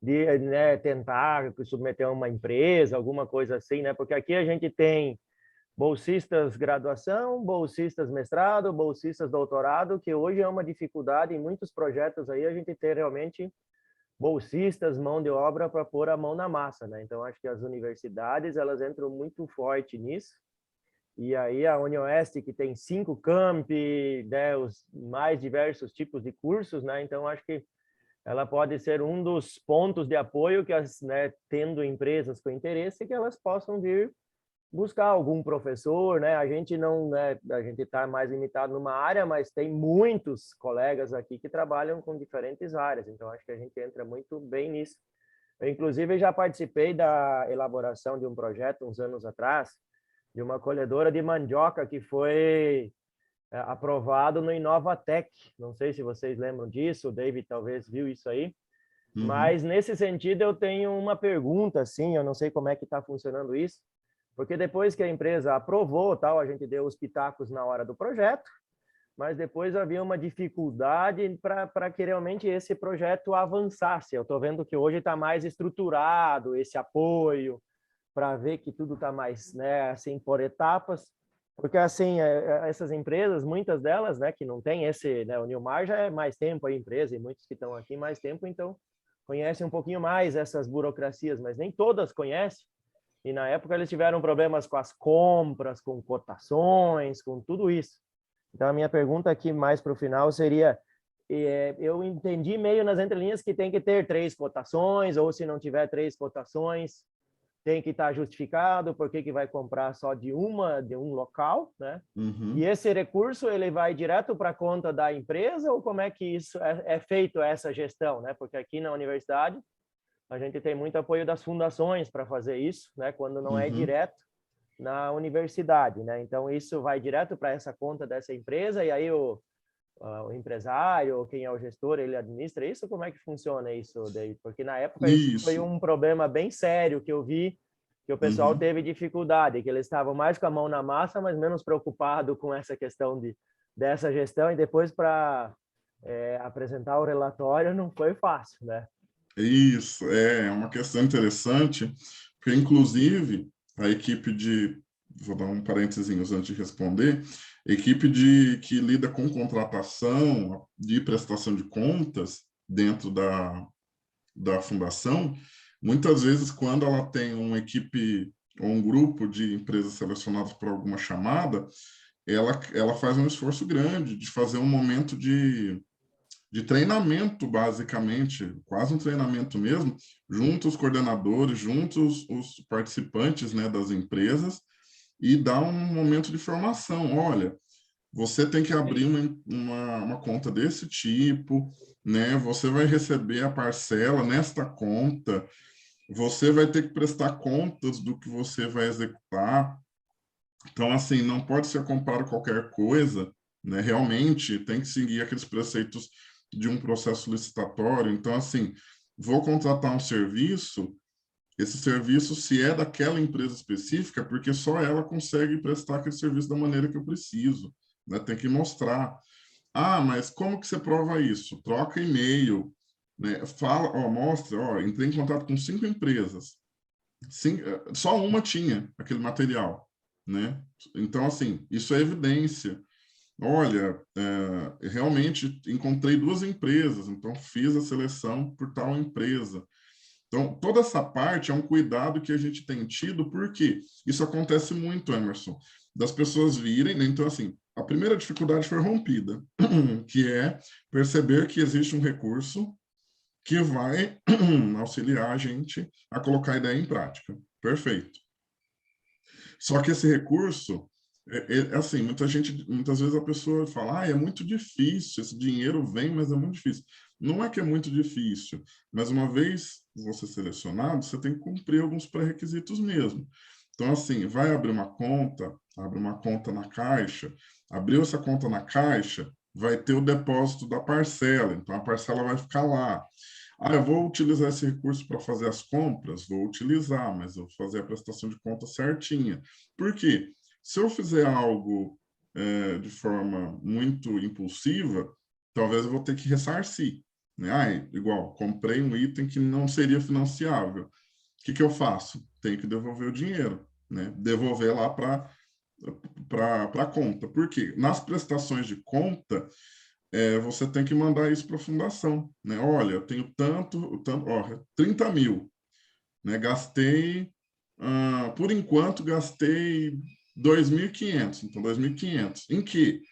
né, tentar submeter uma empresa, alguma coisa assim, né? Porque aqui a gente tem bolsistas graduação, bolsistas mestrado, bolsistas doutorado, que hoje é uma dificuldade em muitos projetos aí a gente ter realmente bolsistas, mão de obra para pôr a mão na massa, né? Então acho que as universidades elas entram muito forte nisso. E aí a UniOeste que tem 5 campi, né, os mais diversos tipos de cursos, né? Então acho que ela pode ser um dos pontos de apoio que as, né, tendo empresas com interesse, que elas possam vir buscar algum professor, né? A gente não, né, a gente está mais limitado numa área, mas tem muitos colegas aqui que trabalham com diferentes áreas, então acho que a gente entra muito bem nisso. Eu, inclusive, já participei da elaboração de um projeto uns anos atrás, de uma colhedora de mandioca que foi aprovado no Inovatec. Não sei se vocês lembram disso, o David talvez viu isso aí. Mas nesse sentido eu tenho uma pergunta, assim, eu não sei como é que está funcionando isso, porque depois que a empresa aprovou, tal, a gente deu os pitacos na hora do projeto, mas depois havia uma dificuldade para que realmente esse projeto avançasse. Eu estou vendo que hoje está mais estruturado esse apoio, para ver que tudo está mais, né, assim, por etapas. Porque, assim, essas empresas, muitas delas, né, que não tem esse, né, o Nilmar já é mais tempo a empresa, e muitos que estão aqui mais tempo, então, conhecem um pouquinho mais essas burocracias, mas nem todas conhecem. E, na época, eles tiveram problemas com as compras, com cotações, com tudo isso. Então, a minha pergunta aqui, mais para o final, seria, eu entendi meio nas entrelinhas que tem que ter 3 cotações, ou se não tiver 3 cotações, tem que estar justificado porque que vai comprar só de um local, né? E esse recurso ele vai direto para a conta da empresa ou como é que isso é feito essa gestão, né? Porque aqui na universidade a gente tem muito apoio das fundações para fazer isso, né? Quando não é direto na universidade, né? Então isso vai direto para essa conta dessa empresa e aí o empresário ou quem é o gestor ele administra isso. Como é que funciona isso daí? Porque na época isso foi um problema bem sério que eu vi que o pessoal teve dificuldade, que eles estavam mais com a mão na massa, mas menos preocupado com essa questão dessa gestão e depois para apresentar o relatório não foi fácil, né? Isso, é uma questão interessante, porque inclusive a equipe vou dar um parênteses antes de responder, a equipe que lida com contratação de prestação de contas dentro da fundação, muitas vezes, quando ela tem uma equipe ou um grupo de empresas selecionadas por alguma chamada, ela faz um esforço grande de fazer um momento de treinamento, basicamente, quase um treinamento mesmo, junto os coordenadores, junto os participantes, né, das empresas, e dar um momento de formação. Olha, você tem que abrir uma conta desse tipo, né? Você vai receber a parcela nesta conta, você vai ter que prestar contas do que você vai executar. Então, assim, não pode ser comprado qualquer coisa, né? Realmente tem que seguir aqueles preceitos de um processo licitatório. Então, assim, vou contratar um serviço, esse serviço, se é daquela empresa específica, porque só ela consegue prestar aquele serviço da maneira que eu preciso, né? Tem que mostrar. Ah, mas como que você prova isso? Troca e-mail, né? Fala, ó, mostra, ó, entrei em contato com 5 empresas. Só uma tinha aquele material, né? Então, assim, isso é evidência. Olha, realmente encontrei 2 empresas, então fiz a seleção por tal empresa. Então, toda essa parte é um cuidado que a gente tem tido, porque isso acontece muito, Emerson, das pessoas virem, né? Então, assim, a primeira dificuldade foi rompida, que é perceber que existe um recurso que vai auxiliar a gente a colocar a ideia em prática. Perfeito. Só que esse recurso, assim, muitas vezes a pessoa fala, é muito difícil, esse dinheiro vem, mas é muito difícil. Não é que é muito difícil, mas uma vez você selecionado, você tem que cumprir alguns pré-requisitos mesmo. Então, assim, vai abrir uma conta, abre uma conta na Caixa, abriu essa conta na Caixa, vai ter o depósito da parcela, então a parcela vai ficar lá. Eu vou utilizar esse recurso para fazer as compras? Vou utilizar, mas eu vou fazer a prestação de conta certinha. Por quê? Se eu fizer algo de forma muito impulsiva, talvez eu vou ter que ressarcir. Né? Igual, comprei um item que não seria financiável. O que eu faço? Tenho que devolver o dinheiro. Né? Devolver lá para a conta. Por quê? Nas prestações de conta, você tem que mandar isso para a fundação, né? Olha, eu tenho tanto, ó, 30 mil, né? Gastei, por enquanto, gastei 2.500, então 2.500. Em que?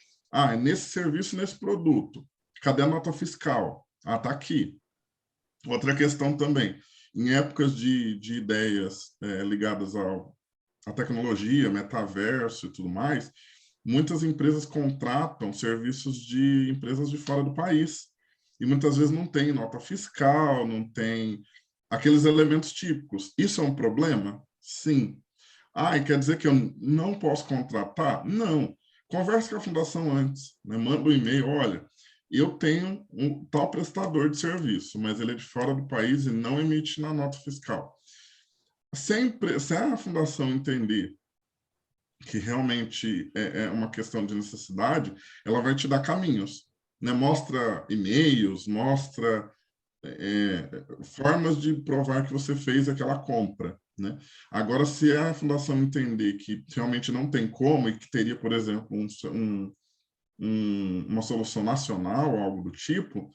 Nesse serviço, nesse produto. Cadê a nota fiscal? Tá aqui. Outra questão também, em épocas de ideias ligadas à tecnologia, metaverso e tudo mais, muitas empresas contratam serviços de empresas de fora do país. E muitas vezes não tem nota fiscal, não tem aqueles elementos típicos. Isso é um problema? Sim. E quer dizer que eu não posso contratar? Não. Converse com a fundação antes, né? Manda um e-mail, olha, eu tenho um tal prestador de serviço, mas ele é de fora do país e não emite na nota fiscal. Se a fundação entender que realmente é uma questão de necessidade, ela vai te dar caminhos, né? Mostra e-mails, mostra formas de provar que você fez aquela compra, né? Agora, se a fundação entender que realmente não tem como e que teria, por exemplo, uma solução nacional, algo do tipo,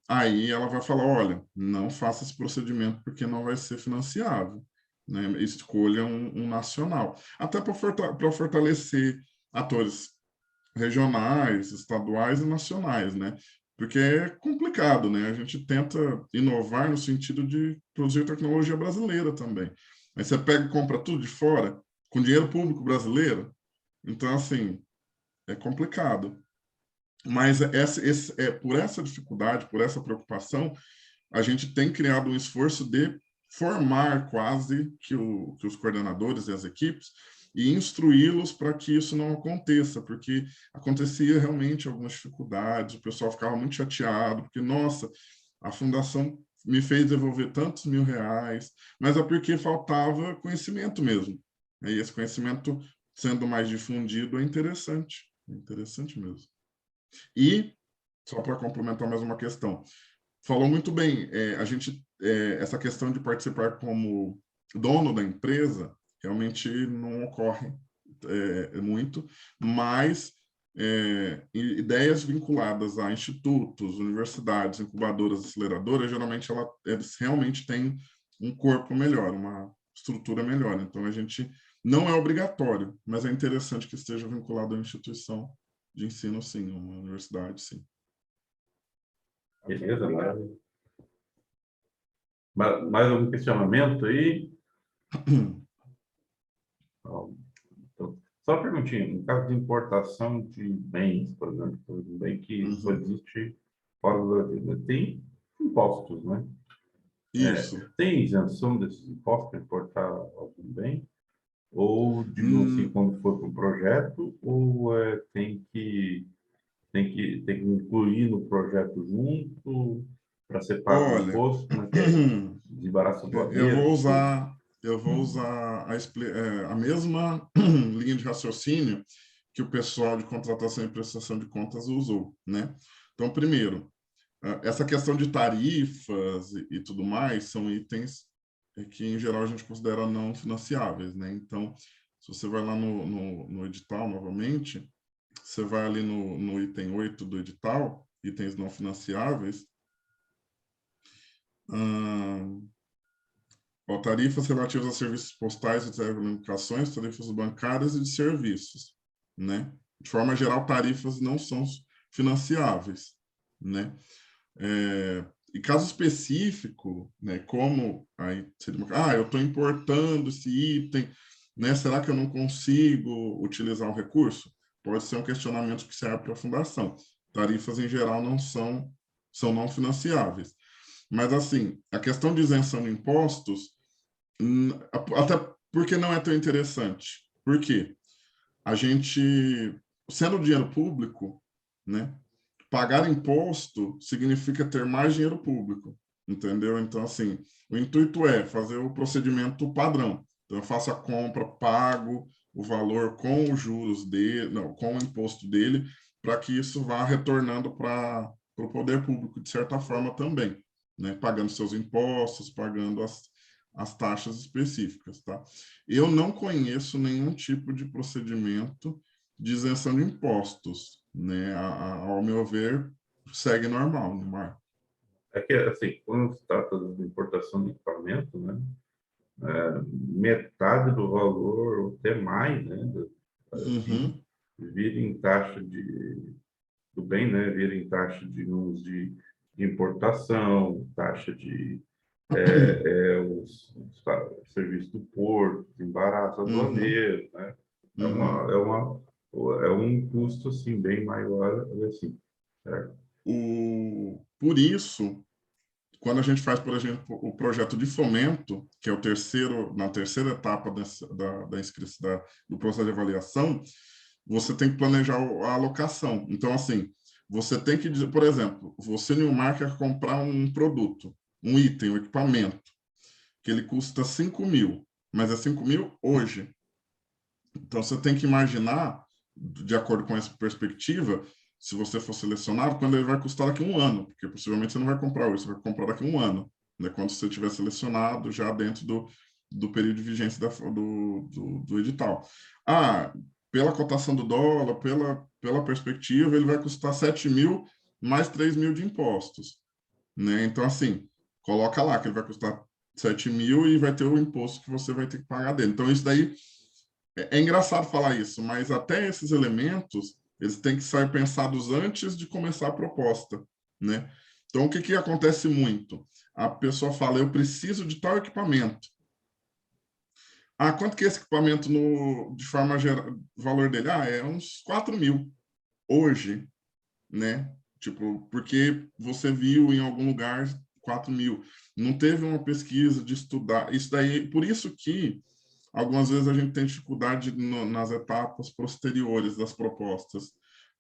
aí ela vai falar, olha, não faça esse procedimento porque não vai ser financiável. Né? Escolha um nacional. Até para fortalecer atores regionais, estaduais e nacionais, né? Porque é complicado, né? A gente tenta inovar no sentido de produzir tecnologia brasileira também. Aí você pega e compra tudo de fora, com dinheiro público brasileiro. Então, assim, é complicado. Mas por essa dificuldade, por essa preocupação, a gente tem criado um esforço de formar quase que os coordenadores e as equipes e instruí-los para que isso não aconteça, porque acontecia realmente algumas dificuldades, o pessoal ficava muito chateado, porque, nossa, a fundação me fez devolver tantos R$ 1.000, mas é porque faltava conhecimento mesmo. E esse conhecimento, sendo mais difundido, é interessante mesmo. E, só para complementar mais uma questão, falou muito bem, essa questão de participar como dono da empresa realmente não ocorre muito, mas ideias vinculadas a institutos, universidades, incubadoras, aceleradoras, geralmente eles realmente têm um corpo melhor, uma estrutura melhor. Então, a gente não é obrigatório, mas é interessante que esteja vinculado à instituição de ensino, sim, uma universidade, sim. Beleza, maravilha. Mais algum questionamento aí? Então, só uma perguntinha, no caso de importação de bens, por exemplo, um bem que só existe fora do Brasil, né? Tem impostos, né? Isso. Tem isenção desses impostos para importar algum bem? Ou, digamos assim, quando for para um projeto, ou tem que incluir no projeto junto para ser pago o Olha, imposto, como é que é? Desembaraço eu aduaneiro, vou essas coisas. usar, a mesma linha de raciocínio que o pessoal de contratação e prestação de contas usou, né? Então, primeiro, essa questão de tarifas e tudo mais são itens que, em geral, a gente considera não financiáveis, né? Então, se você vai lá no edital, novamente, você vai ali no item 8 do edital, itens não financiáveis, tarifas relativas a serviços postais e telecomunicações, tarifas bancárias e de serviços, né? De forma geral, tarifas não são financiáveis, né? E caso específico, né, como aí eu estou importando esse item, né? Será que eu não consigo utilizar o recurso? Pode ser um questionamento que serve para a fundação. Tarifas em geral são não financiáveis. Mas assim, a questão de isenção de impostos, até porque não é tão interessante. Por quê? A gente, sendo dinheiro público, né? Pagar imposto significa ter mais dinheiro público, entendeu? Então, assim, o intuito é fazer o procedimento padrão. Então, eu faço a compra, pago o valor com os juros dele, não, com o imposto dele, para que isso vá retornando para o poder público, de certa forma, também, né? Pagando seus impostos, pagando as taxas específicas, tá? Eu não conheço nenhum tipo de procedimento de isenção de impostos, né? Ao meu ver, segue normal, no mar. É que, assim, quando se trata de importação de equipamento, né? Metade do valor, ou até mais, né? Uhum, Vira em taxa do bem, né? Vira em taxa de importação, taxa de os serviços do porto, embaraço uhum, aduaneiro, né? É uhum. uma, é uma, é um custo assim bem maior, assim, certo? Por isso, quando a gente faz, por exemplo, o projeto de fomento, que é na terceira etapa da inscrição, do processo de avaliação, você tem que planejar a alocação. Então, assim, você tem que dizer, por exemplo, você, Nilmar, quer comprar um produto, um item, um equipamento, que ele custa 5 mil, mas é 5 mil hoje. Então, você tem que imaginar, de acordo com essa perspectiva, se você for selecionado, quando ele vai custar daqui a um ano, porque possivelmente você não vai comprar hoje, você vai comprar daqui a um ano, né? Quando você estiver selecionado já dentro do período de vigência do edital. Pela cotação do dólar, pela perspectiva, ele vai custar 7 mil mais 3 mil de impostos, né? Então, assim, coloca lá que ele vai custar 7 mil e vai ter o imposto que você vai ter que pagar dele. Então, isso daí é engraçado falar isso, mas até esses elementos, eles têm que ser pensados antes de começar a proposta, né? Então, o que acontece muito? A pessoa fala, eu preciso de tal equipamento. Quanto que é esse equipamento de forma geral, o valor dele? É uns 4 mil hoje, né? Tipo, porque você viu em algum lugar 4 mil. Não teve uma pesquisa de estudar. Isso daí, por isso que algumas vezes a gente tem dificuldade nas etapas posteriores das propostas,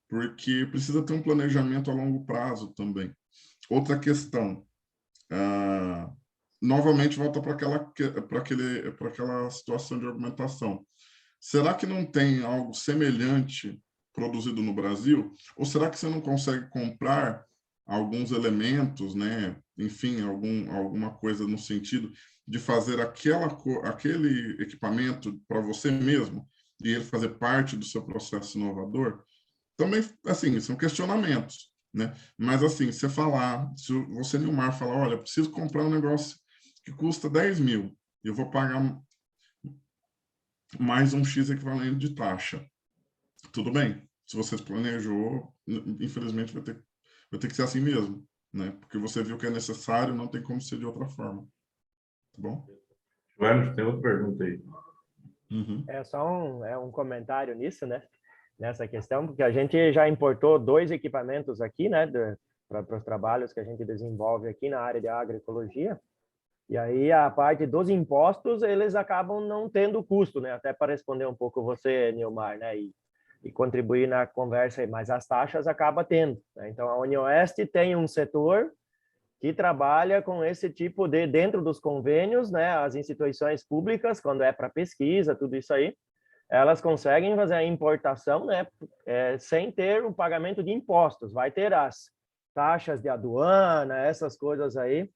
porque precisa ter um planejamento a longo prazo também. Outra questão, novamente volta para aquela situação de argumentação. Será que não tem algo semelhante produzido no Brasil? Ou será que você não consegue comprar alguns elementos, né? Enfim, alguma coisa no sentido de fazer aquele equipamento para você mesmo e ele fazer parte do seu processo inovador? Também, assim, são questionamentos, né? Mas, assim, se você, Nilmar, falar, olha, preciso comprar um negócio que custa 10 mil, e eu vou pagar mais um X equivalente de taxa. Tudo bem. Se você planejou, infelizmente vai ter que ser assim mesmo, né? Porque você viu que é necessário, não tem como ser de outra forma. Tá bom? Joana, tem outra pergunta aí. Uhum. É só um comentário nisso, né? Nessa questão, porque a gente já importou 2 equipamentos aqui, né? Para os trabalhos que a gente desenvolve aqui na área de agroecologia. E aí a parte dos impostos, eles acabam não tendo custo, né? Até para responder um pouco você, Nilmar, né? E contribuir na conversa aí, mas as taxas acaba tendo, né? Então a UniOeste tem um setor que trabalha com esse tipo de, dentro dos convênios, né? As instituições públicas, quando é para pesquisa, tudo isso aí, elas conseguem fazer a importação, né? Sem ter o pagamento de impostos. Vai ter as taxas de aduana, essas coisas aí,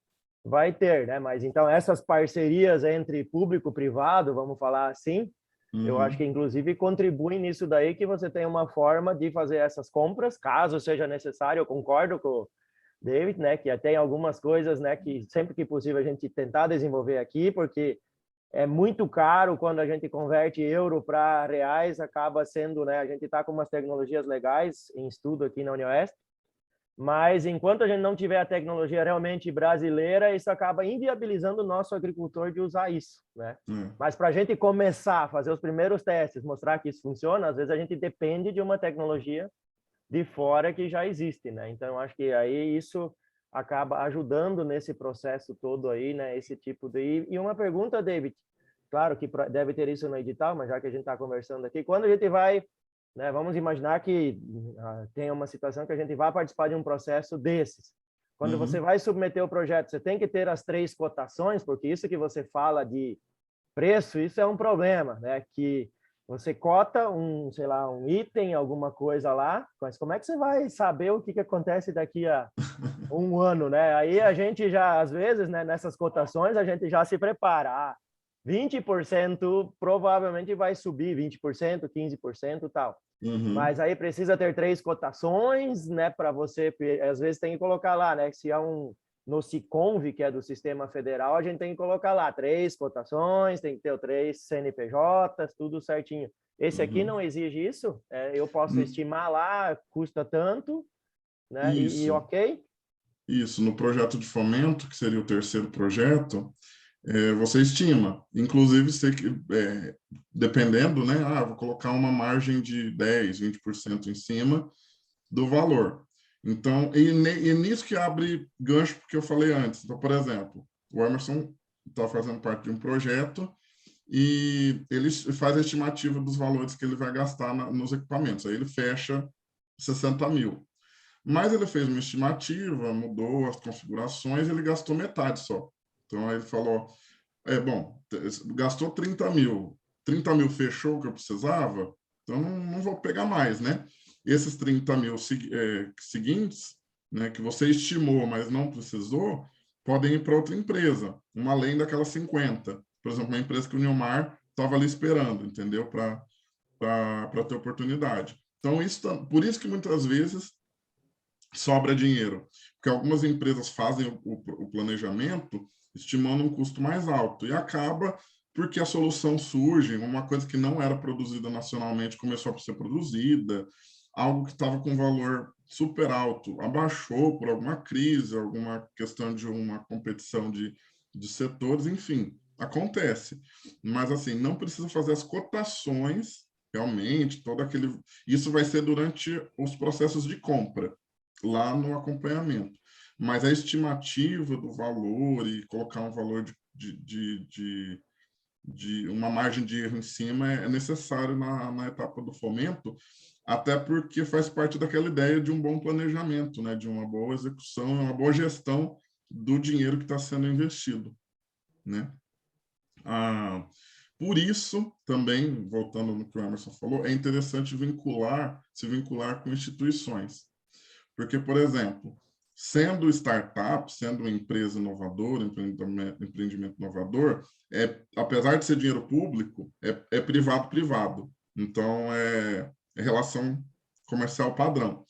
vai ter, né? Mas então essas parcerias entre público e privado, vamos falar assim, eu acho que inclusive contribuem nisso daí, que você tem uma forma de fazer essas compras, caso seja necessário. Eu concordo com o David, né? Que tem algumas coisas, né? Que sempre que possível a gente tentar desenvolver aqui, porque é muito caro quando a gente converte euro para reais, acaba sendo, né? A gente está com umas tecnologias legais em estudo aqui na UniOeste, mas enquanto a gente não tiver a tecnologia realmente brasileira, isso acaba inviabilizando o nosso agricultor de usar isso, né? Mas para a gente começar a fazer os primeiros testes, mostrar que isso funciona, às vezes a gente depende de uma tecnologia de fora que já existe, né? Então, eu acho que aí isso acaba ajudando nesse processo todo aí, né? Esse tipo de... E uma pergunta, David, claro que deve ter isso no edital, mas já que a gente está conversando aqui, quando a gente vai, né? Vamos imaginar que tem uma situação que a gente vai participar de um processo desses. Quando você vai submeter o projeto, você tem que ter as 3 cotações, porque isso que você fala de preço, isso é um problema, né? Que você cota sei lá, um item, alguma coisa lá, mas como é que você vai saber o que acontece daqui a um ano, né? Aí a gente já, às vezes, né, nessas cotações, a gente já se prepara. 20% provavelmente vai subir, 20%, 15% e tal. Mas aí precisa ter 3 cotações, né, para você, às vezes tem que colocar lá, né, se é no Siconv, que é do Sistema Federal, a gente tem que colocar lá 3 cotações, tem que ter 3 CNPJs, tudo certinho. Esse aqui não exige isso? Eu posso estimar lá, custa tanto, né? E ok? Isso. No projeto de fomento, que seria o terceiro projeto, você estima. Inclusive, dependendo, né? Vou colocar uma margem de 10, 20% em cima do valor. Então, e nisso que abre gancho, porque eu falei antes. Então, por exemplo, o Emerson está fazendo parte de um projeto e ele faz a estimativa dos valores que ele vai gastar nos equipamentos. Aí ele fecha 60 mil. Mas ele fez uma estimativa, mudou as configurações, ele gastou metade só. Então, aí ele falou, bom, gastou 30 mil. 30 mil fechou o que eu precisava, então não vou pegar mais, né? Esses 30 mil seguintes, né, que você estimou, mas não precisou, podem ir para outra empresa, uma além daquelas 50. Por exemplo, uma empresa que o Nilmar estava ali esperando, entendeu? Para ter oportunidade. Então, por isso que muitas vezes sobra dinheiro, porque algumas empresas fazem o planejamento estimando um custo mais alto e acaba porque a solução surge, uma coisa que não era produzida nacionalmente começou a ser produzida, algo que estava com valor super alto, abaixou por alguma crise, alguma questão de uma competição de setores, enfim, acontece. Mas, assim, não precisa fazer as cotações, realmente, isso vai ser durante os processos de compra, lá no acompanhamento. Mas a estimativa do valor e colocar um valor de uma margem de erro em cima é necessário na etapa do fomento, até porque faz parte daquela ideia de um bom planejamento, né? De uma boa execução, uma boa gestão do dinheiro que está sendo investido, né? Por isso, também, voltando no que o Emerson falou, é interessante se vincular com instituições. Porque, por exemplo, sendo startup, sendo uma empresa inovadora, empreendimento inovador, apesar de ser dinheiro público, é privado-privado. Então, é relação comercial padrão.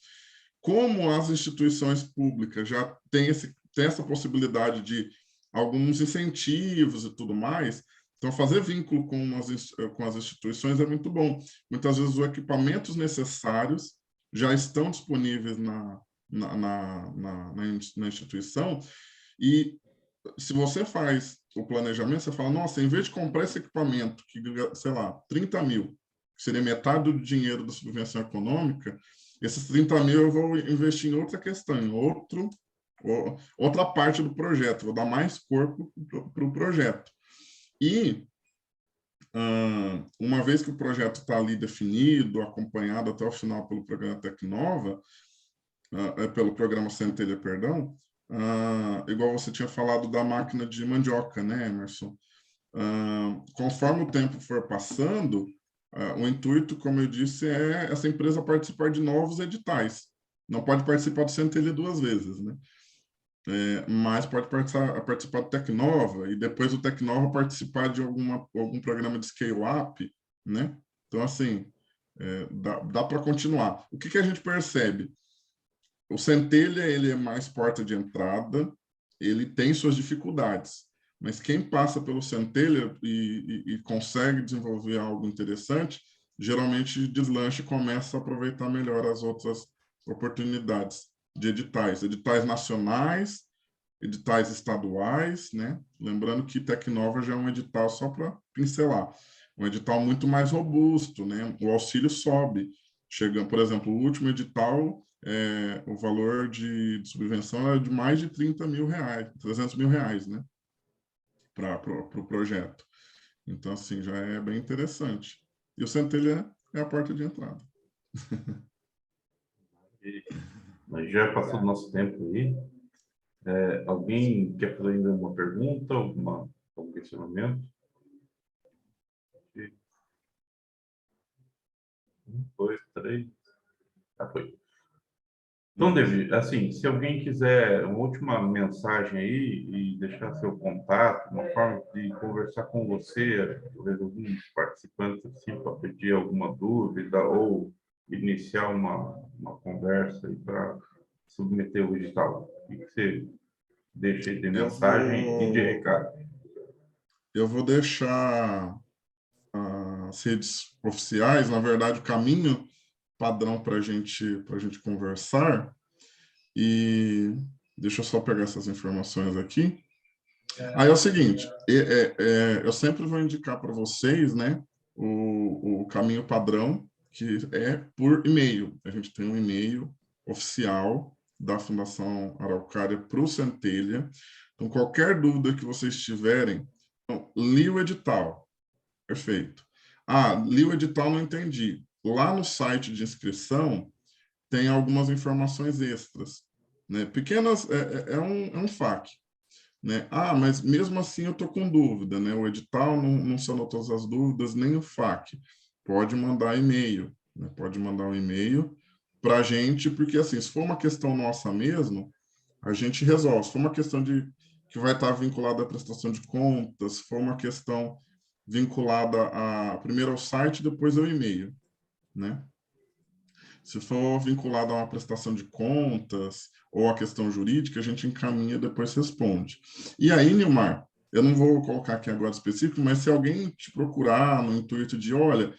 Como as instituições públicas já têm essa possibilidade de alguns incentivos e tudo mais. Então, fazer vínculo com as instituições é muito bom. Muitas vezes, os equipamentos necessários já estão disponíveis na instituição, e se você faz o planejamento, você fala, nossa, em vez de comprar esse equipamento, que, sei lá, 30 mil, que seria metade do dinheiro da subvenção econômica, esses 30 mil eu vou investir em outra questão, em outra parte do projeto, vou dar mais corpo para o projeto. E, uma vez que o projeto está ali definido, acompanhado até o final pelo programa Tecnova, pelo programa Centelha, perdão, igual você tinha falado da máquina de mandioca, né, Emerson? Conforme o tempo for passando, o intuito, como eu disse, é essa empresa participar de novos editais. Não pode participar do Centelha 2 vezes, né? Mas pode participar do Tecnova, e depois o Tecnova participar de algum programa de scale-up, né? Então, assim, dá para continuar. O que a gente percebe? O Centelha, ele é mais porta de entrada, ele tem suas dificuldades, mas quem passa pelo Centelha e consegue desenvolver algo interessante, geralmente deslancha e começa a aproveitar melhor as outras oportunidades de editais nacionais, editais estaduais, né? Lembrando que Tecnova já é um edital, só para pincelar, um edital muito mais robusto, né? O auxílio sobe, chegando, por exemplo, o último edital, o valor de subvenção era de mais de 30 mil reais, 300 mil reais, né? Para o projeto. Então, assim, já é bem interessante. E o Centelha é a porta de entrada. Mas já passou do nosso tempo aí. Alguém quer fazer ainda uma pergunta, algum questionamento? 1, 2, 3. Já foi. Então, David, assim, se alguém quiser uma última mensagem aí e deixar seu contato, uma forma de conversar com você, talvez alguns participantes assim, para pedir alguma dúvida ou iniciar uma conversa para submeter o edital, o que você deixa aí de mensagem e de recado? Eu vou deixar as redes oficiais, na verdade, o caminho padrão para a gente conversar. E deixa eu só pegar essas informações aqui. Aí é o seguinte, eu sempre vou indicar para vocês, né, o caminho padrão, que é por e-mail. A gente tem um e-mail oficial da Fundação Araucária para o Centelha. Então, qualquer dúvida que vocês tiverem, então, li o edital. Perfeito. Li o edital, não entendi. Lá no site de inscrição, tem algumas informações extras, né? Pequenas, é um FAQ, né? Mas mesmo assim eu estou com dúvida, né? O edital não sanou todas as dúvidas, nem o FAQ. Pode mandar e-mail, né? Pode mandar um e-mail para a gente, porque assim, se for uma questão nossa mesmo, a gente resolve. Se for uma questão que vai estar vinculada à prestação de contas, se for uma questão vinculada primeiro ao site, depois ao e-mail, né? Se for vinculado a uma prestação de contas ou a questão jurídica, a gente encaminha e depois responde. E aí, Nilmar, eu não vou colocar aqui agora específico, mas se alguém te procurar no intuito de, olha,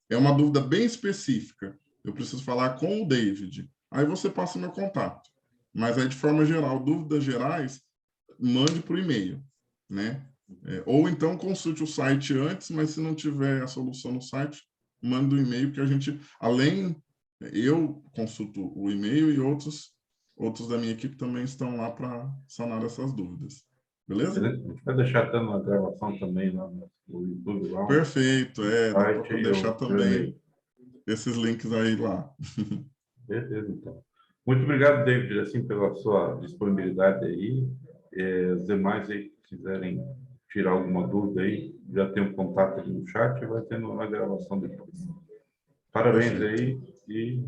é uma dúvida bem específica, eu preciso falar com o David, aí você passa o meu contato. Mas aí, de forma geral, dúvidas gerais, mande por e-mail, né? Ou então consulte o site antes, mas se não tiver a solução no site, manda um e-mail que a gente, eu consulto o e-mail e outros da minha equipe também estão lá para sanar essas dúvidas. Beleza? A gente vai deixar até uma gravação também lá no YouTube. Lá, Perfeito, dá para deixar também e-mail. esses links aí lá. Beleza, então. Muito obrigado, David, assim, pela sua disponibilidade aí. Os demais aí que quiserem tirar alguma dúvida aí, já tem um contato ali no chat e vai tendo uma gravação depois. Parabéns aí e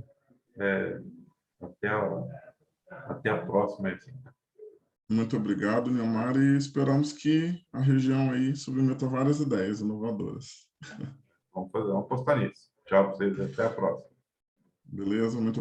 até a próxima. Assim. Muito obrigado, Nilmar, e esperamos que a região aí submeta várias ideias inovadoras. Vamos postar nisso. Tchau para vocês, até a próxima. Beleza? Muito